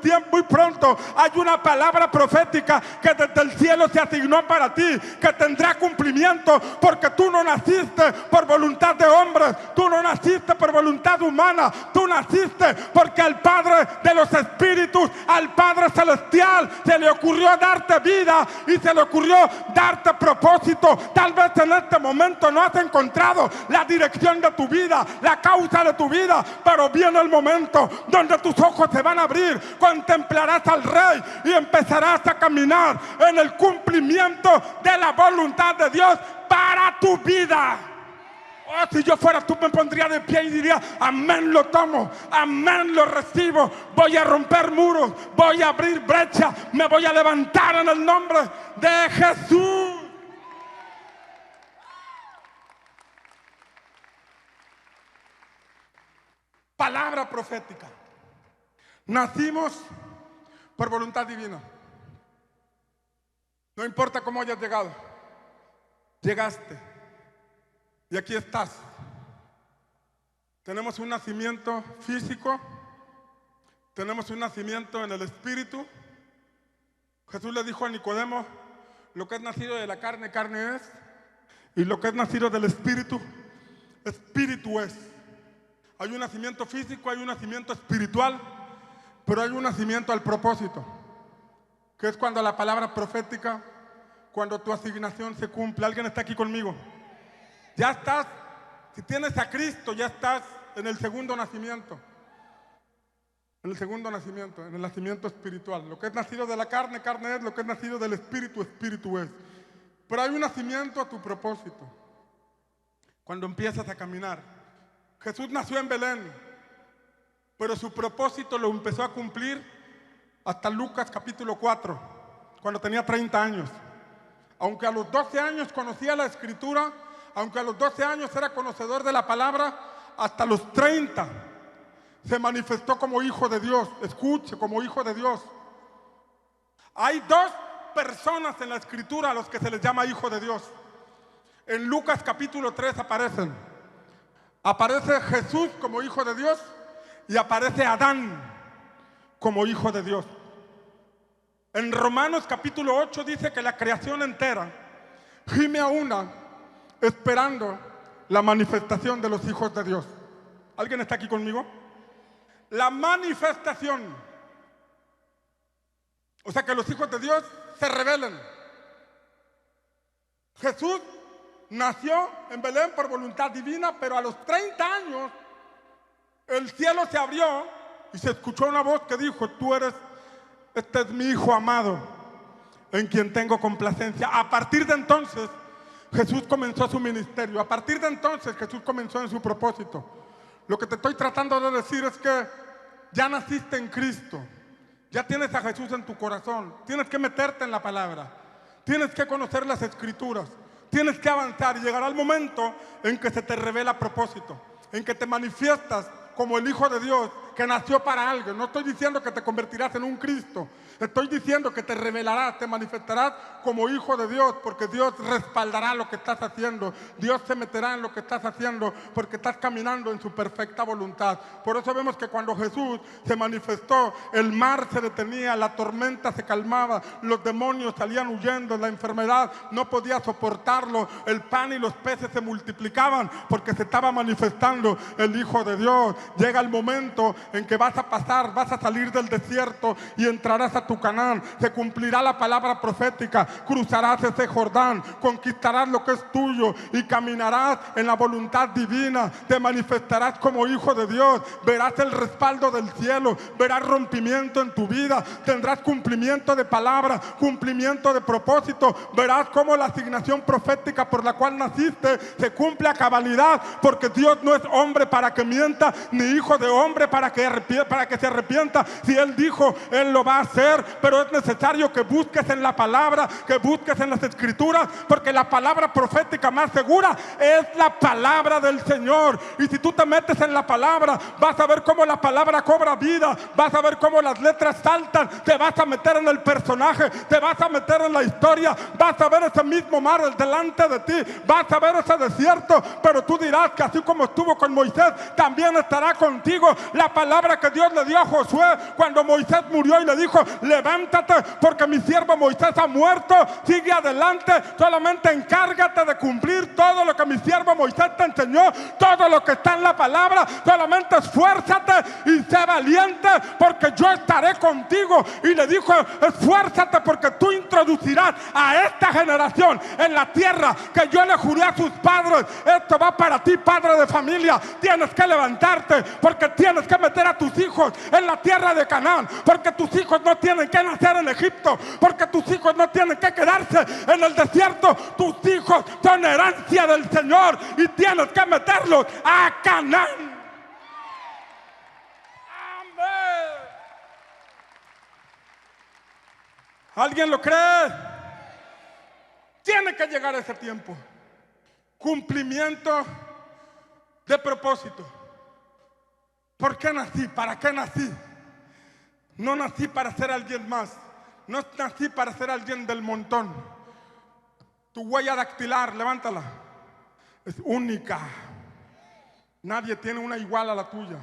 pronto hay una palabra profética que desde el cielo se asignó para ti, que tendrá cumplimiento, porque tú no naciste por voluntad de hombres, tú no naciste por voluntad humana, tú naciste porque al Padre de los Espíritus, al Padre Celestial, celestial se le ocurrió darte vida y se le ocurrió darte propósito. Tal vez en este momento no has encontrado la dirección de tu vida, la causa de tu vida, pero viene el momento donde tus ojos se van a abrir, contemplarás al Rey y empezarás a caminar en el cumplimiento de la voluntad de Dios para tu vida. Oh, si yo fuera tú, me pondría de pie y diría: amén, lo tomo, amén, lo recibo. Voy a romper muros, voy a abrir brecha, me voy a levantar en el nombre de Jesús. Palabra profética. Nacimos por voluntad divina. No importa cómo hayas llegado, llegaste. Y aquí estás. Tenemos un nacimiento físico, tenemos un nacimiento en el espíritu. Jesús le dijo a Nicodemo: lo que es nacido de la carne, carne es, y lo que es nacido del espíritu, espíritu es. Hay un nacimiento físico, hay un nacimiento espiritual, pero hay un nacimiento al propósito, que es cuando la palabra profética, cuando tu asignación se cumple. ¿Alguien está aquí conmigo? Ya estás, si tienes a Cristo, ya estás en el segundo nacimiento. En el segundo nacimiento, en el nacimiento espiritual. Lo que es nacido de la carne, carne es. Lo que es nacido del espíritu, espíritu es. Pero hay un nacimiento a tu propósito. Cuando empiezas a caminar. Jesús nació en Belén, pero su propósito lo empezó a cumplir hasta Lucas capítulo 4, cuando tenía 30 años. Aunque a los 12 años conocía la Escritura, aunque a los 12 años era conocedor de la palabra, hasta los 30 se manifestó como hijo de Dios. Escuche, como hijo de Dios. Hay dos personas en la Escritura a los que se les llama hijo de Dios. En Lucas capítulo 3 aparecen. Aparece Jesús como hijo de Dios y aparece Adán como hijo de Dios. En Romanos capítulo 8 dice que la creación entera gime a una, esperando la manifestación de los hijos de Dios. ¿Alguien está aquí conmigo? La manifestación. O sea, que los hijos de Dios se rebelen. Jesús nació en Belén por voluntad divina, pero a los 30 años el cielo se abrió y se escuchó una voz que dijo: este es mi hijo amado, en quien tengo complacencia. A partir de entonces Jesús comenzó su ministerio. A partir de entonces Jesús comenzó en su propósito. Lo que te estoy tratando de decir es que ya naciste en Cristo. Ya tienes a Jesús en tu corazón. Tienes que meterte en la palabra. Tienes que conocer las Escrituras. Tienes que avanzar y llegará el momento en que se te revela propósito. En que te manifiestas como el Hijo de Dios que nació para algo. No estoy diciendo que te convertirás en un Cristo. Estoy diciendo que te revelarás, te manifestarás como hijo de Dios, porque Dios respaldará lo que estás haciendo. Dios se meterá en lo que estás haciendo, porque estás caminando en su perfecta voluntad. Por eso vemos que cuando Jesús se manifestó, el mar se detenía, la tormenta se calmaba, los demonios salían huyendo, la enfermedad no podía soportarlo, el pan y los peces se multiplicaban, porque se estaba manifestando el Hijo de Dios. Llega el momento en que vas a pasar, vas a salir del desierto y entrarás a tu Canaán. Se cumplirá la palabra profética, cruzarás ese Jordán, conquistarás lo que es tuyo y caminarás en la voluntad divina. Te manifestarás como hijo de Dios, verás el respaldo del cielo, verás rompimiento en tu vida, tendrás cumplimiento de palabra, cumplimiento de propósito, verás cómo la asignación profética por la cual naciste se cumple a cabalidad, porque Dios no es hombre para que mienta, ni hijo de hombre para que se arrepienta. Si Él dijo, Él lo va a hacer, pero es necesario que busques en la palabra, que busques en las Escrituras, porque la palabra profética más segura es la palabra del Señor. Y si tú te metes en la palabra, vas a ver cómo la palabra cobra vida, vas a ver cómo las letras saltan, te vas a meter en el personaje, te vas a meter en la historia, vas a ver ese mismo mar delante de ti, vas a ver ese desierto, pero tú dirás que así como estuvo con Moisés, también estará contigo. La palabra palabra que Dios le dio a Josué cuando Moisés murió y le dijo: levántate porque mi siervo Moisés ha muerto, sigue adelante, solamente encárgate de cumplir todo lo que mi siervo Moisés te enseñó, todo lo que está en la palabra, solamente esfuérzate y sé valiente porque yo estaré contigo. Y le dijo: esfuérzate porque tú introducirás a esta generación en la tierra que yo le juré a sus padres. Esto va para ti, padre de familia. Tienes que levantarte porque tienes que meter a tus hijos en la tierra de Canaán, porque tus hijos no tienen que nacer en Egipto, porque tus hijos no tienen que quedarse en el desierto. Tus hijos son herencia del Señor y tienes que meterlos a Canaán. Amén. ¿Alguien lo cree? Tiene que llegar ese tiempo. Cumplimiento de propósito. ¿Por qué nací? ¿Para qué nací? No nací para ser alguien más. No nací para ser alguien del montón. Tu huella dactilar, levántala, es única. Nadie tiene una igual a la tuya.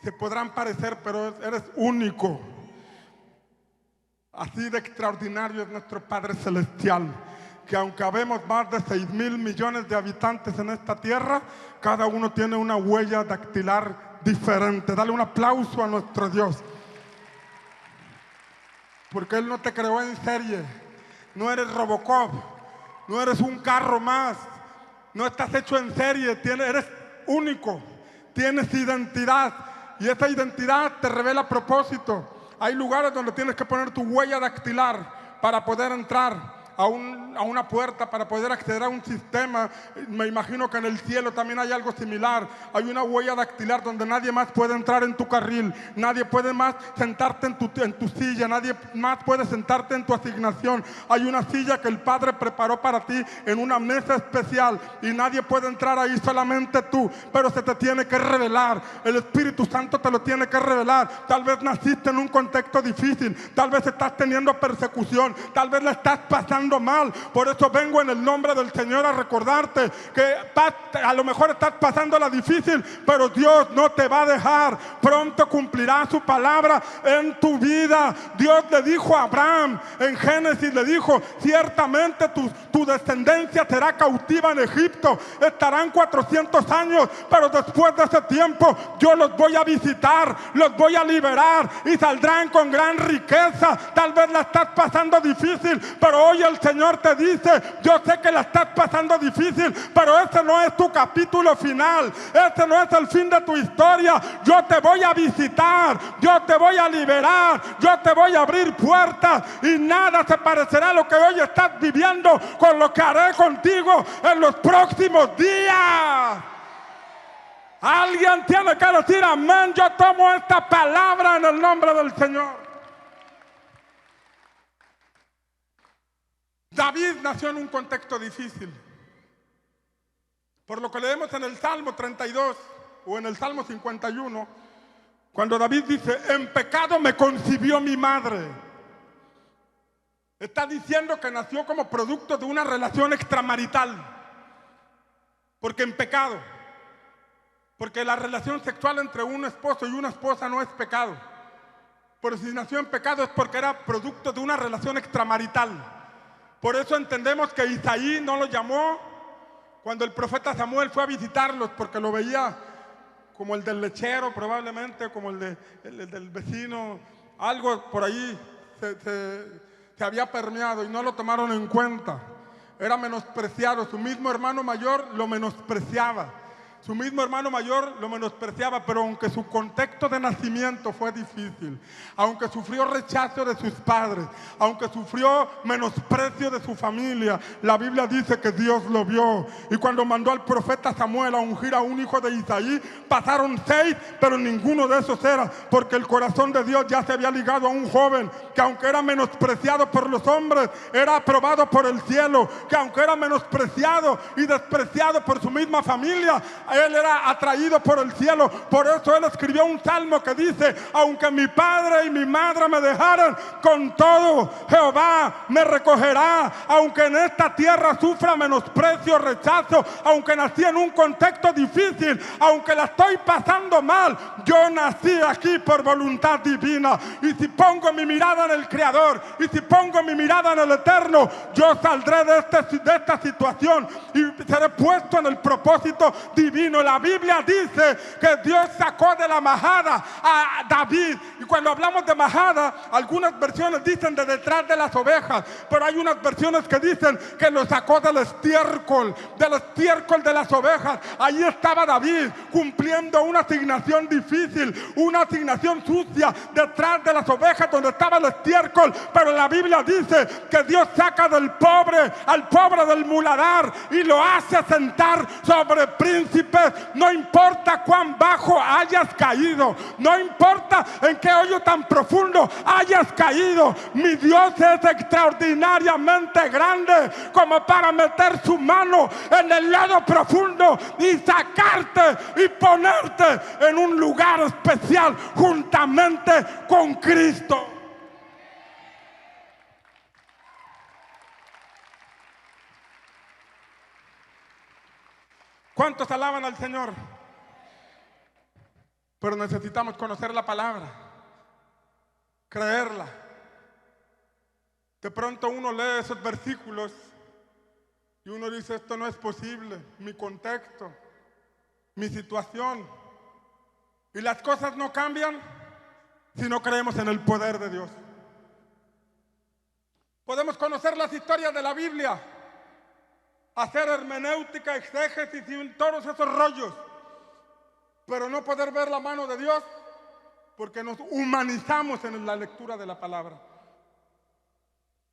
Se podrán parecer, pero eres único. Así de extraordinario es nuestro Padre Celestial, que aunque habemos más de 6,000 millones de habitantes en esta tierra, cada uno tiene una huella dactilar diferente. Dale un aplauso a nuestro Dios. Porque Él no te creó en serie. No eres Robocop. No eres un carro más. No estás hecho en serie. Eres único. Tienes identidad. Y esa identidad te revela propósito. Hay lugares donde tienes que poner tu huella dactilar para poder entrar a una puerta, para poder acceder a un sistema. Me imagino que en el cielo también hay algo similar. Hay una huella dactilar donde nadie más puede entrar en tu carril, nadie puede más sentarte en tu silla, nadie más puede sentarte en tu asignación. Hay una silla que el Padre preparó para ti en una mesa especial y nadie puede entrar ahí, solamente tú. Pero se te tiene que revelar, el Espíritu Santo te lo tiene que revelar. Tal vez naciste en un contexto difícil, tal vez estás teniendo persecución, tal vez la estás pasando mal. Por eso vengo en el nombre del Señor a recordarte que a lo mejor estás pasándola difícil, pero Dios no te va a dejar. Pronto cumplirá su palabra en tu vida. Dios le dijo a Abraham en Génesis, le dijo: ciertamente tu descendencia será cautiva en Egipto, estarán 400 años, pero después de ese tiempo yo los voy a visitar, los voy a liberar y saldrán con gran riqueza. Tal vez la estás pasando difícil, pero hoy el Señor te dice: yo sé que la estás pasando difícil, pero ese no es tu capítulo final, ese no es el fin de tu historia. Yo te voy a visitar, yo te voy a liberar, yo te voy a abrir puertas y nada se parecerá a lo que hoy estás viviendo con lo que haré contigo en los próximos días. Alguien tiene que decir amén. Yo tomo esta palabra en el nombre del Señor. David nació en un contexto difícil. Por lo que leemos en el Salmo 32 o en el Salmo 51, cuando David dice: en pecado me concibió mi madre. Está diciendo que nació como producto de una relación extramarital. Porque en pecado. Porque la relación sexual entre un esposo y una esposa no es pecado. Pero si nació en pecado es porque era producto de una relación extramarital. Por eso entendemos que Isaí no lo llamó cuando el profeta Samuel fue a visitarlos, porque lo veía como el del lechero probablemente, como el del vecino. Algo por ahí se había permeado y no lo tomaron en cuenta. Era menospreciado. Su mismo hermano mayor lo menospreciaba. Su mismo hermano mayor lo menospreciaba, pero aunque su contexto de nacimiento fue difícil, aunque sufrió rechazo de sus padres, aunque sufrió menosprecio de su familia, la Biblia dice que Dios lo vio. Y cuando mandó al profeta Samuel a ungir a un hijo de Isaí, pasaron 6, pero ninguno de esos era, porque el corazón de Dios ya se había ligado a un joven que, aunque era menospreciado por los hombres, era aprobado por el cielo, que aunque era menospreciado y despreciado por su misma familia, Él era atraído por el cielo. Por eso él escribió un salmo que dice: aunque mi padre y mi madre me dejaran, con todo Jehová me recogerá. Aunque en esta tierra sufra menosprecio, rechazo, aunque nací en un contexto difícil, aunque la estoy pasando mal, yo nací aquí por voluntad divina. Y si pongo mi mirada en el Creador, y si pongo mi mirada en el Eterno, yo saldré de esta situación y seré puesto en el propósito divino. La Biblia dice que Dios sacó de la majada a David. Y cuando hablamos de majada, algunas versiones dicen de detrás de las ovejas, pero hay unas versiones que dicen que lo sacó del estiércol de las ovejas. Ahí estaba David cumpliendo una asignación difícil, una asignación sucia, detrás de las ovejas donde estaba el estiércol. Pero la Biblia dice que Dios saca al pobre del muladar y lo hace sentar sobre príncipes. No importa cuán bajo hayas caído, no importa en qué hoyo tan profundo hayas caído, mi Dios es extraordinariamente grande como para meter su mano en el lado profundo y sacarte y ponerte en un lugar especial juntamente con Cristo. ¿Cuántos alaban al Señor? Pero necesitamos conocer la palabra, creerla. De pronto uno lee esos versículos y uno dice: esto no es posible, mi contexto, mi situación. Y las cosas no cambian si no creemos en el poder de Dios. Podemos conocer las historias de la Biblia, hacer hermenéutica, exégesis y todos esos rollos, pero no poder ver la mano de Dios porque nos humanizamos en la lectura de la palabra.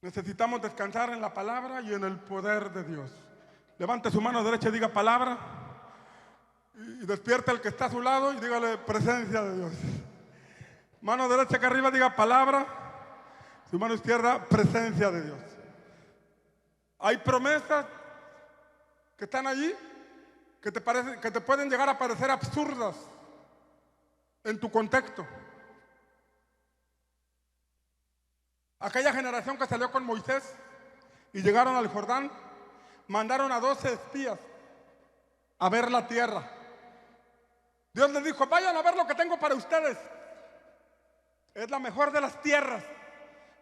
Necesitamos descansar en la palabra y en el poder de Dios. Levante su mano derecha y diga palabra, y despierta al que está a su lado y dígale: presencia de Dios. Mano derecha acá arriba, diga palabra. Su mano izquierda: presencia de Dios. Hay promesas que están allí que te pueden llegar a parecer absurdas en tu contexto. Aquella generación que salió con Moisés y llegaron al Jordán, mandaron a 12 espías a ver la tierra. Dios les dijo: vayan a ver lo que tengo para ustedes. Es la mejor de las tierras.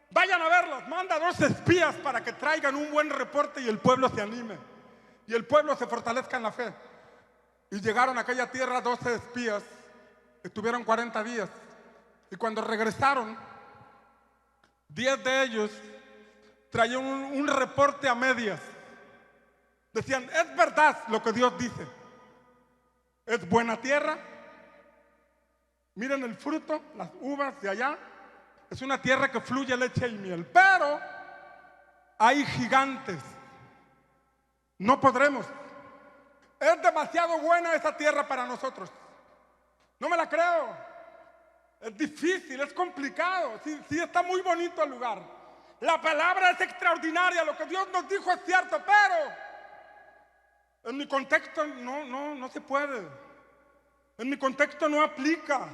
Vayan a verlas. Manda 12 espías para que traigan un buen reporte y el pueblo se anime y el pueblo se fortalezca en la fe. Y llegaron a aquella tierra 12 espías, estuvieron 40 días. Y cuando regresaron, 10 de ellos traían un reporte a medias. Decían: es verdad lo que Dios dice, es buena tierra, miren el fruto, las uvas de allá, es una tierra que fluye leche y miel, pero hay gigantes, no podremos, es demasiado buena esa tierra para nosotros, no me la creo, es difícil, es complicado, sí está muy bonito el lugar, la palabra es extraordinaria, lo que Dios nos dijo es cierto, pero en mi contexto no se puede. En mi contexto no aplica.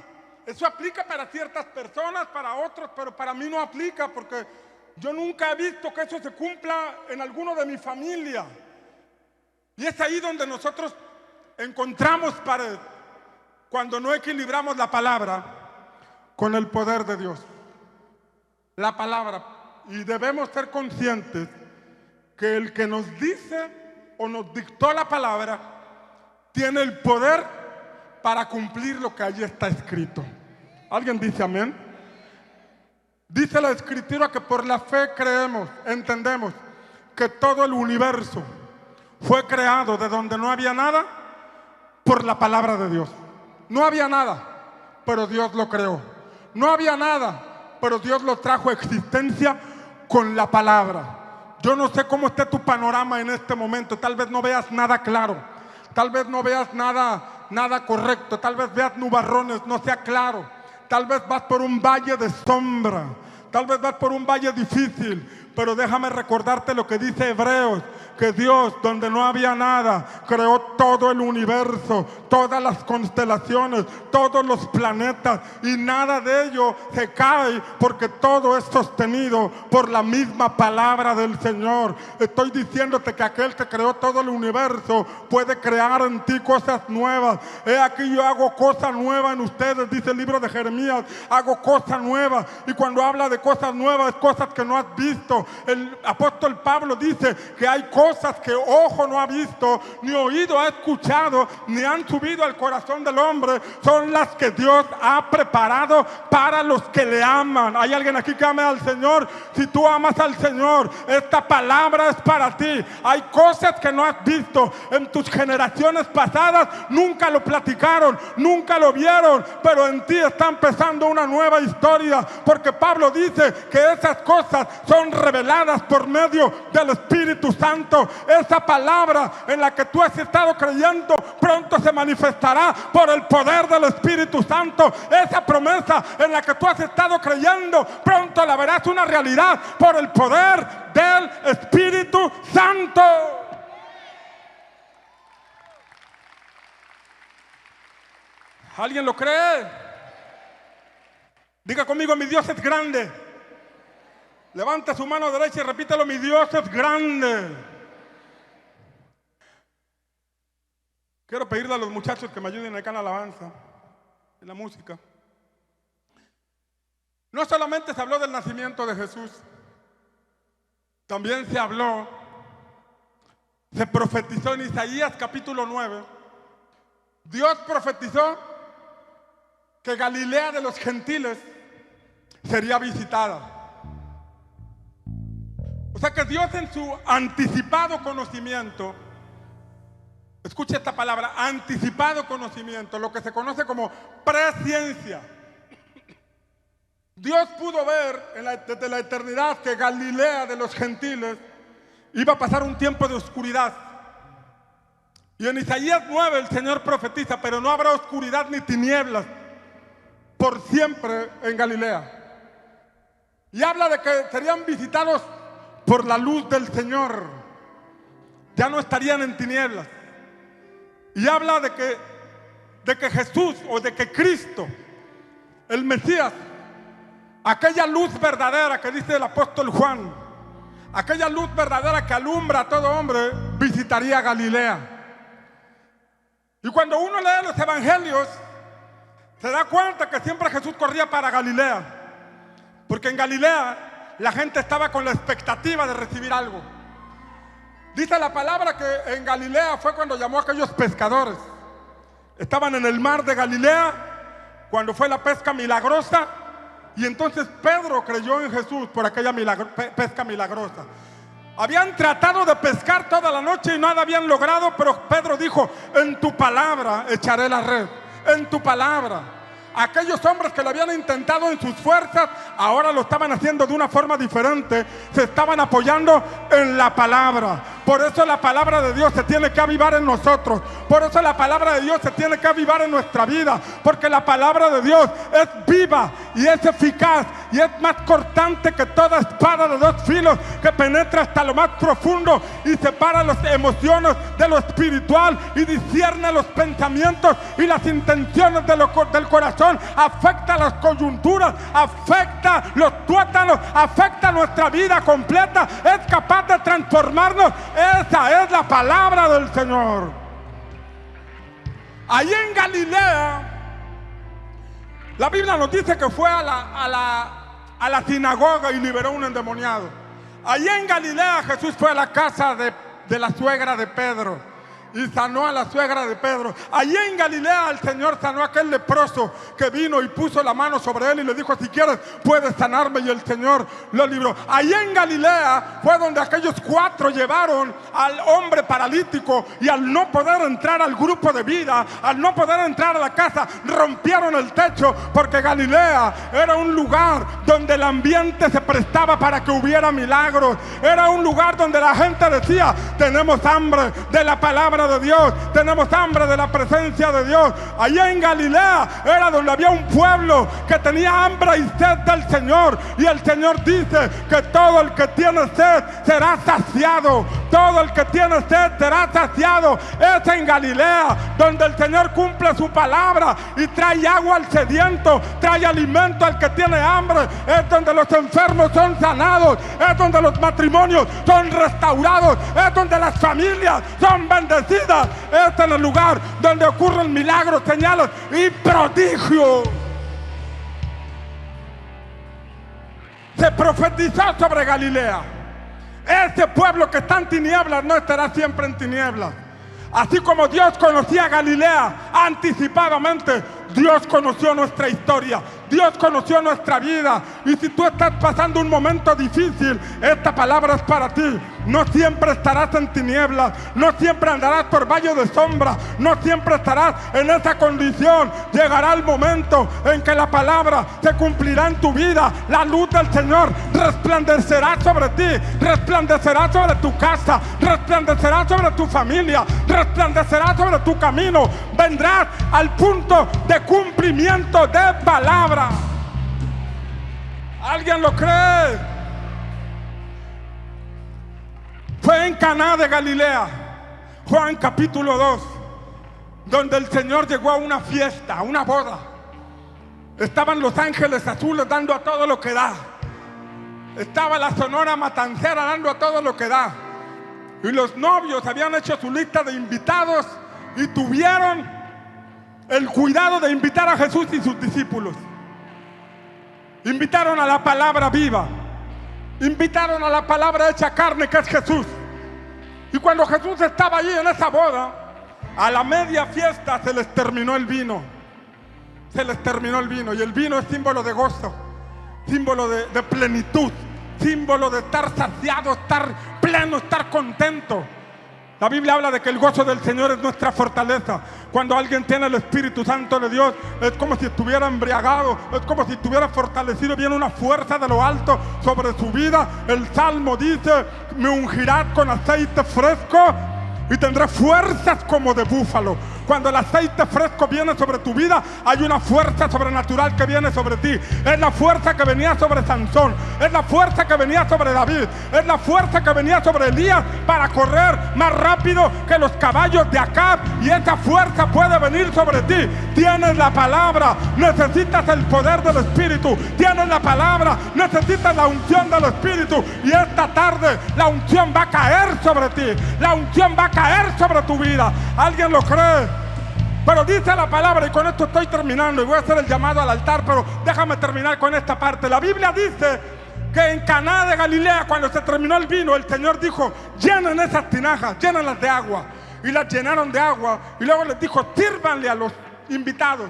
Eso aplica para ciertas personas, para otros, pero para mí no aplica porque yo nunca he visto que eso se cumpla en alguno de mi familia. Y es ahí donde nosotros encontramos pared, cuando no equilibramos la palabra con el poder de Dios. La palabra. Y debemos ser conscientes que el que nos dice o nos dictó la palabra tiene el poder para cumplir lo que allí está escrito. ¿Alguien dice amén? Dice la Escritura que por la fe creemos, entendemos que todo el universo fue creado de donde no había nada por la palabra de Dios. No había nada, pero Dios lo creó. No había nada, pero Dios lo trajo a existencia con la palabra. Yo no sé cómo esté tu panorama en este momento. Tal vez no veas nada claro. Tal vez no veas nada correcto. Tal vez veas nubarrones, no sea claro. Tal vez vas por un valle de sombra. Tal vez vas por un valle difícil. Pero déjame recordarte lo que dice Hebreos que Dios, donde no había nada, creó todo el universo, todas las constelaciones, todos los planetas, y nada de ello se cae porque todo es sostenido por la misma palabra del Señor. Estoy diciéndote que aquel que creó todo el universo puede crear en ti cosas nuevas. He aquí yo hago cosas nuevas en ustedes, dice el libro de Jeremías. Hago cosas nuevas, y cuando habla de cosas nuevas es cosas que no has visto. El apóstol Pablo dice que hay cosas que ojo no ha visto, ni oído ha escuchado, ni han subido al corazón del hombre. Son las que Dios ha preparado para los que le aman. ¿Hay alguien aquí que ame al Señor? Si tú amas al Señor, esta palabra es para ti. Hay cosas que no has visto. En tus generaciones pasadas nunca lo platicaron, nunca lo vieron, pero en ti está empezando una nueva historia, porque Pablo dice que esas cosas son reveladas por medio del Espíritu Santo. Esa palabra en la que tú has estado creyendo pronto se manifestará por el poder del Espíritu Santo. Esa promesa en la que tú has estado creyendo pronto la verás una realidad por el poder del Espíritu Santo. ¿Alguien lo cree? Diga conmigo: mi Dios es grande. Levanta su mano derecha y repítelo: mi Dios es grande. Quiero pedirle a los muchachos que me ayuden acá en la alabanza, en la música. No solamente se habló del nacimiento de Jesús, también se habló, se profetizó en Isaías capítulo 9. Dios profetizó que Galilea de los gentiles sería visitada. O sea que Dios, en su anticipado conocimiento, escuche esta palabra, anticipado conocimiento, lo que se conoce como presciencia. Dios pudo ver desde la eternidad que Galilea de los gentiles iba a pasar un tiempo de oscuridad. Y en Isaías 9 el Señor profetiza: pero no habrá oscuridad ni tinieblas por siempre en Galilea. Y habla de que serían visitados por la luz del Señor. Ya no estarían en tinieblas. Y habla de que Jesús, o de que Cristo, el Mesías, aquella luz verdadera que dice el apóstol Juan, aquella luz verdadera que alumbra a todo hombre, visitaría Galilea. Y cuando uno lee los evangelios, se da cuenta que siempre Jesús corría para Galilea, porque en Galilea la gente estaba con la expectativa de recibir algo. Dice la palabra que en Galilea fue cuando llamó a aquellos pescadores. Estaban en el mar de Galilea cuando fue la pesca milagrosa, y entonces Pedro creyó en Jesús por aquella pesca milagrosa. Habían tratado de pescar toda la noche y nada habían logrado, pero Pedro dijo: en tu palabra echaré la red, en tu palabra. Aquellos hombres que lo habían intentado en sus fuerzas, ahora lo estaban haciendo de una forma diferente. Se estaban apoyando en la palabra. Por eso la palabra de Dios se tiene que avivar en nosotros. Por eso la palabra de Dios se tiene que avivar en nuestra vida. Porque la palabra de Dios es viva y es eficaz y es más cortante que toda espada de dos filos, que penetra hasta lo más profundo y separa las emociones de lo espiritual y discierne los pensamientos y las intenciones del corazón. Afecta las coyunturas, afecta los tuétanos, afecta nuestra vida completa. Es capaz de transformarnos. Esa es la palabra del Señor. Allí en Galilea, la Biblia nos dice que fue a la sinagoga y liberó a un endemoniado. Allí en Galilea Jesús fue a la casa de la suegra de Pedro y sanó a la suegra de Pedro. Allí en Galilea el Señor sanó a aquel leproso que vino y puso la mano sobre él y le dijo: si quieres puedes sanarme, y el Señor lo libró. Allí en Galilea fue donde aquellos 4 llevaron al hombre paralítico, y al no poder entrar al grupo de vida, al no poder entrar a la casa, rompieron el techo, porque Galilea era un lugar donde el ambiente se prestaba para que hubiera milagros. Era un lugar donde la gente decía: tenemos hambre de la palabra palabra de Dios, tenemos hambre de la presencia de Dios. Allá en Galilea era donde había un pueblo que tenía hambre y sed del Señor. Y el Señor dice que todo el que tiene sed será saciado. Todo el que tiene sed será saciado. Es en Galilea donde el Señor cumple su palabra y trae agua al sediento, trae alimento al que tiene hambre. Es donde los enfermos son sanados, es donde los matrimonios son restaurados, es donde las familias son bendecidas. Es en el lugar donde ocurren milagros, señales y prodigios. Se profetizó sobre Galilea. Ese pueblo que está en tinieblas no estará siempre en tinieblas. Así como Dios conocía a Galilea anticipadamente, Dios conoció nuestra historia, Dios conoció nuestra vida. Y si tú estás pasando un momento difícil, esta palabra es para ti. No siempre estarás en tinieblas, no siempre andarás por valle de sombra, no siempre estarás en esa condición. Llegará el momento en que la palabra se cumplirá en tu vida. La luz del Señor resplandecerá sobre ti, resplandecerá sobre tu casa, resplandecerá sobre tu familia, resplandecerá sobre tu camino. Vendrás al punto de cumplimiento de palabra. ¿Alguien lo cree? Fue en Caná de Galilea, Juan capítulo 2, donde el Señor llegó a una fiesta, a una boda. Estaban los ángeles azules dando a todo lo que da. Estaba la Sonora Matancera dando a todo lo que da. Y los novios habían hecho su lista de invitados y tuvieron el cuidado de invitar a Jesús y sus discípulos. Invitaron a la palabra viva, invitaron a la palabra hecha carne, que es Jesús. Y cuando Jesús estaba allí en esa boda, a la media fiesta se les terminó el vino. Se les terminó el vino. Y el vino es símbolo de gozo, símbolo de plenitud, símbolo de estar saciado, estar pleno, estar contento. La Biblia habla de que el gozo del Señor es nuestra fortaleza. Cuando alguien tiene el Espíritu Santo de Dios, es como si estuviera embriagado, es como si estuviera fortalecido. Viene una fuerza de lo alto sobre su vida. El Salmo dice: me ungirás con aceite fresco y tendré fuerzas como de búfalo. Cuando el aceite fresco viene sobre tu vida, hay una fuerza sobrenatural que viene sobre ti. Es la fuerza que venía sobre Sansón, es la fuerza que venía sobre David, es la fuerza que venía sobre Elías para correr más rápido que los caballos de Acab. Y esa fuerza puede venir sobre ti. Tienes la palabra, necesitas el poder del Espíritu. Tienes la palabra, necesitas la unción del Espíritu. Y esta tarde la unción va a caer sobre ti, la unción va a caer sobre tu vida. ¿Alguien lo cree? Pero dice la palabra, y con esto estoy terminando y voy a hacer el llamado al altar, pero déjame terminar con esta parte. La Biblia dice que en Caná de Galilea, cuando se terminó el vino, el Señor dijo: llenen esas tinajas, llénenlas de agua. Y las llenaron de agua, y luego les dijo: sírvanle a los invitados.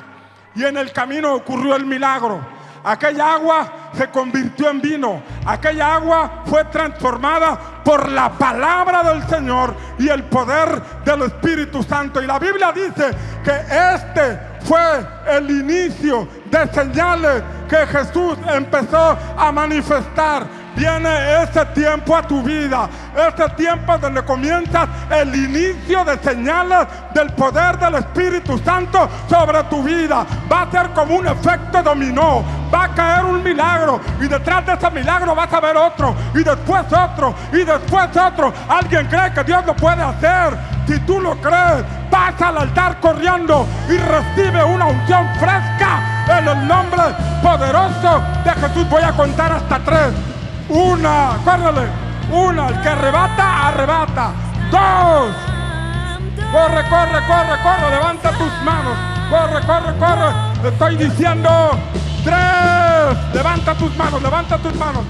Y en el camino ocurrió el milagro. Aquella agua se convirtió en vino. Aquella agua fue transformada por la palabra del Señor y el poder del Espíritu Santo. Y la Biblia dice que este fue el inicio de señales que Jesús empezó a manifestar. Viene ese tiempo a tu vida, ese tiempo donde comienzas el inicio de señales del poder del Espíritu Santo sobre tu vida. Va a ser como un efecto dominó, va a caer un milagro y detrás de ese milagro vas a ver otro y después otro y después otro. ¿Alguien cree que Dios lo puede hacer? Si tú lo crees, pasa al altar corriendo y recibe una unción fresca en el nombre poderoso de Jesús. Voy a contar hasta 3. 1, córrele. 1, el que arrebata, arrebata. 2, corre, corre, corre, corre, levanta tus manos. Corre, corre, corre. Te estoy diciendo 3, levanta tus manos, levanta tus manos.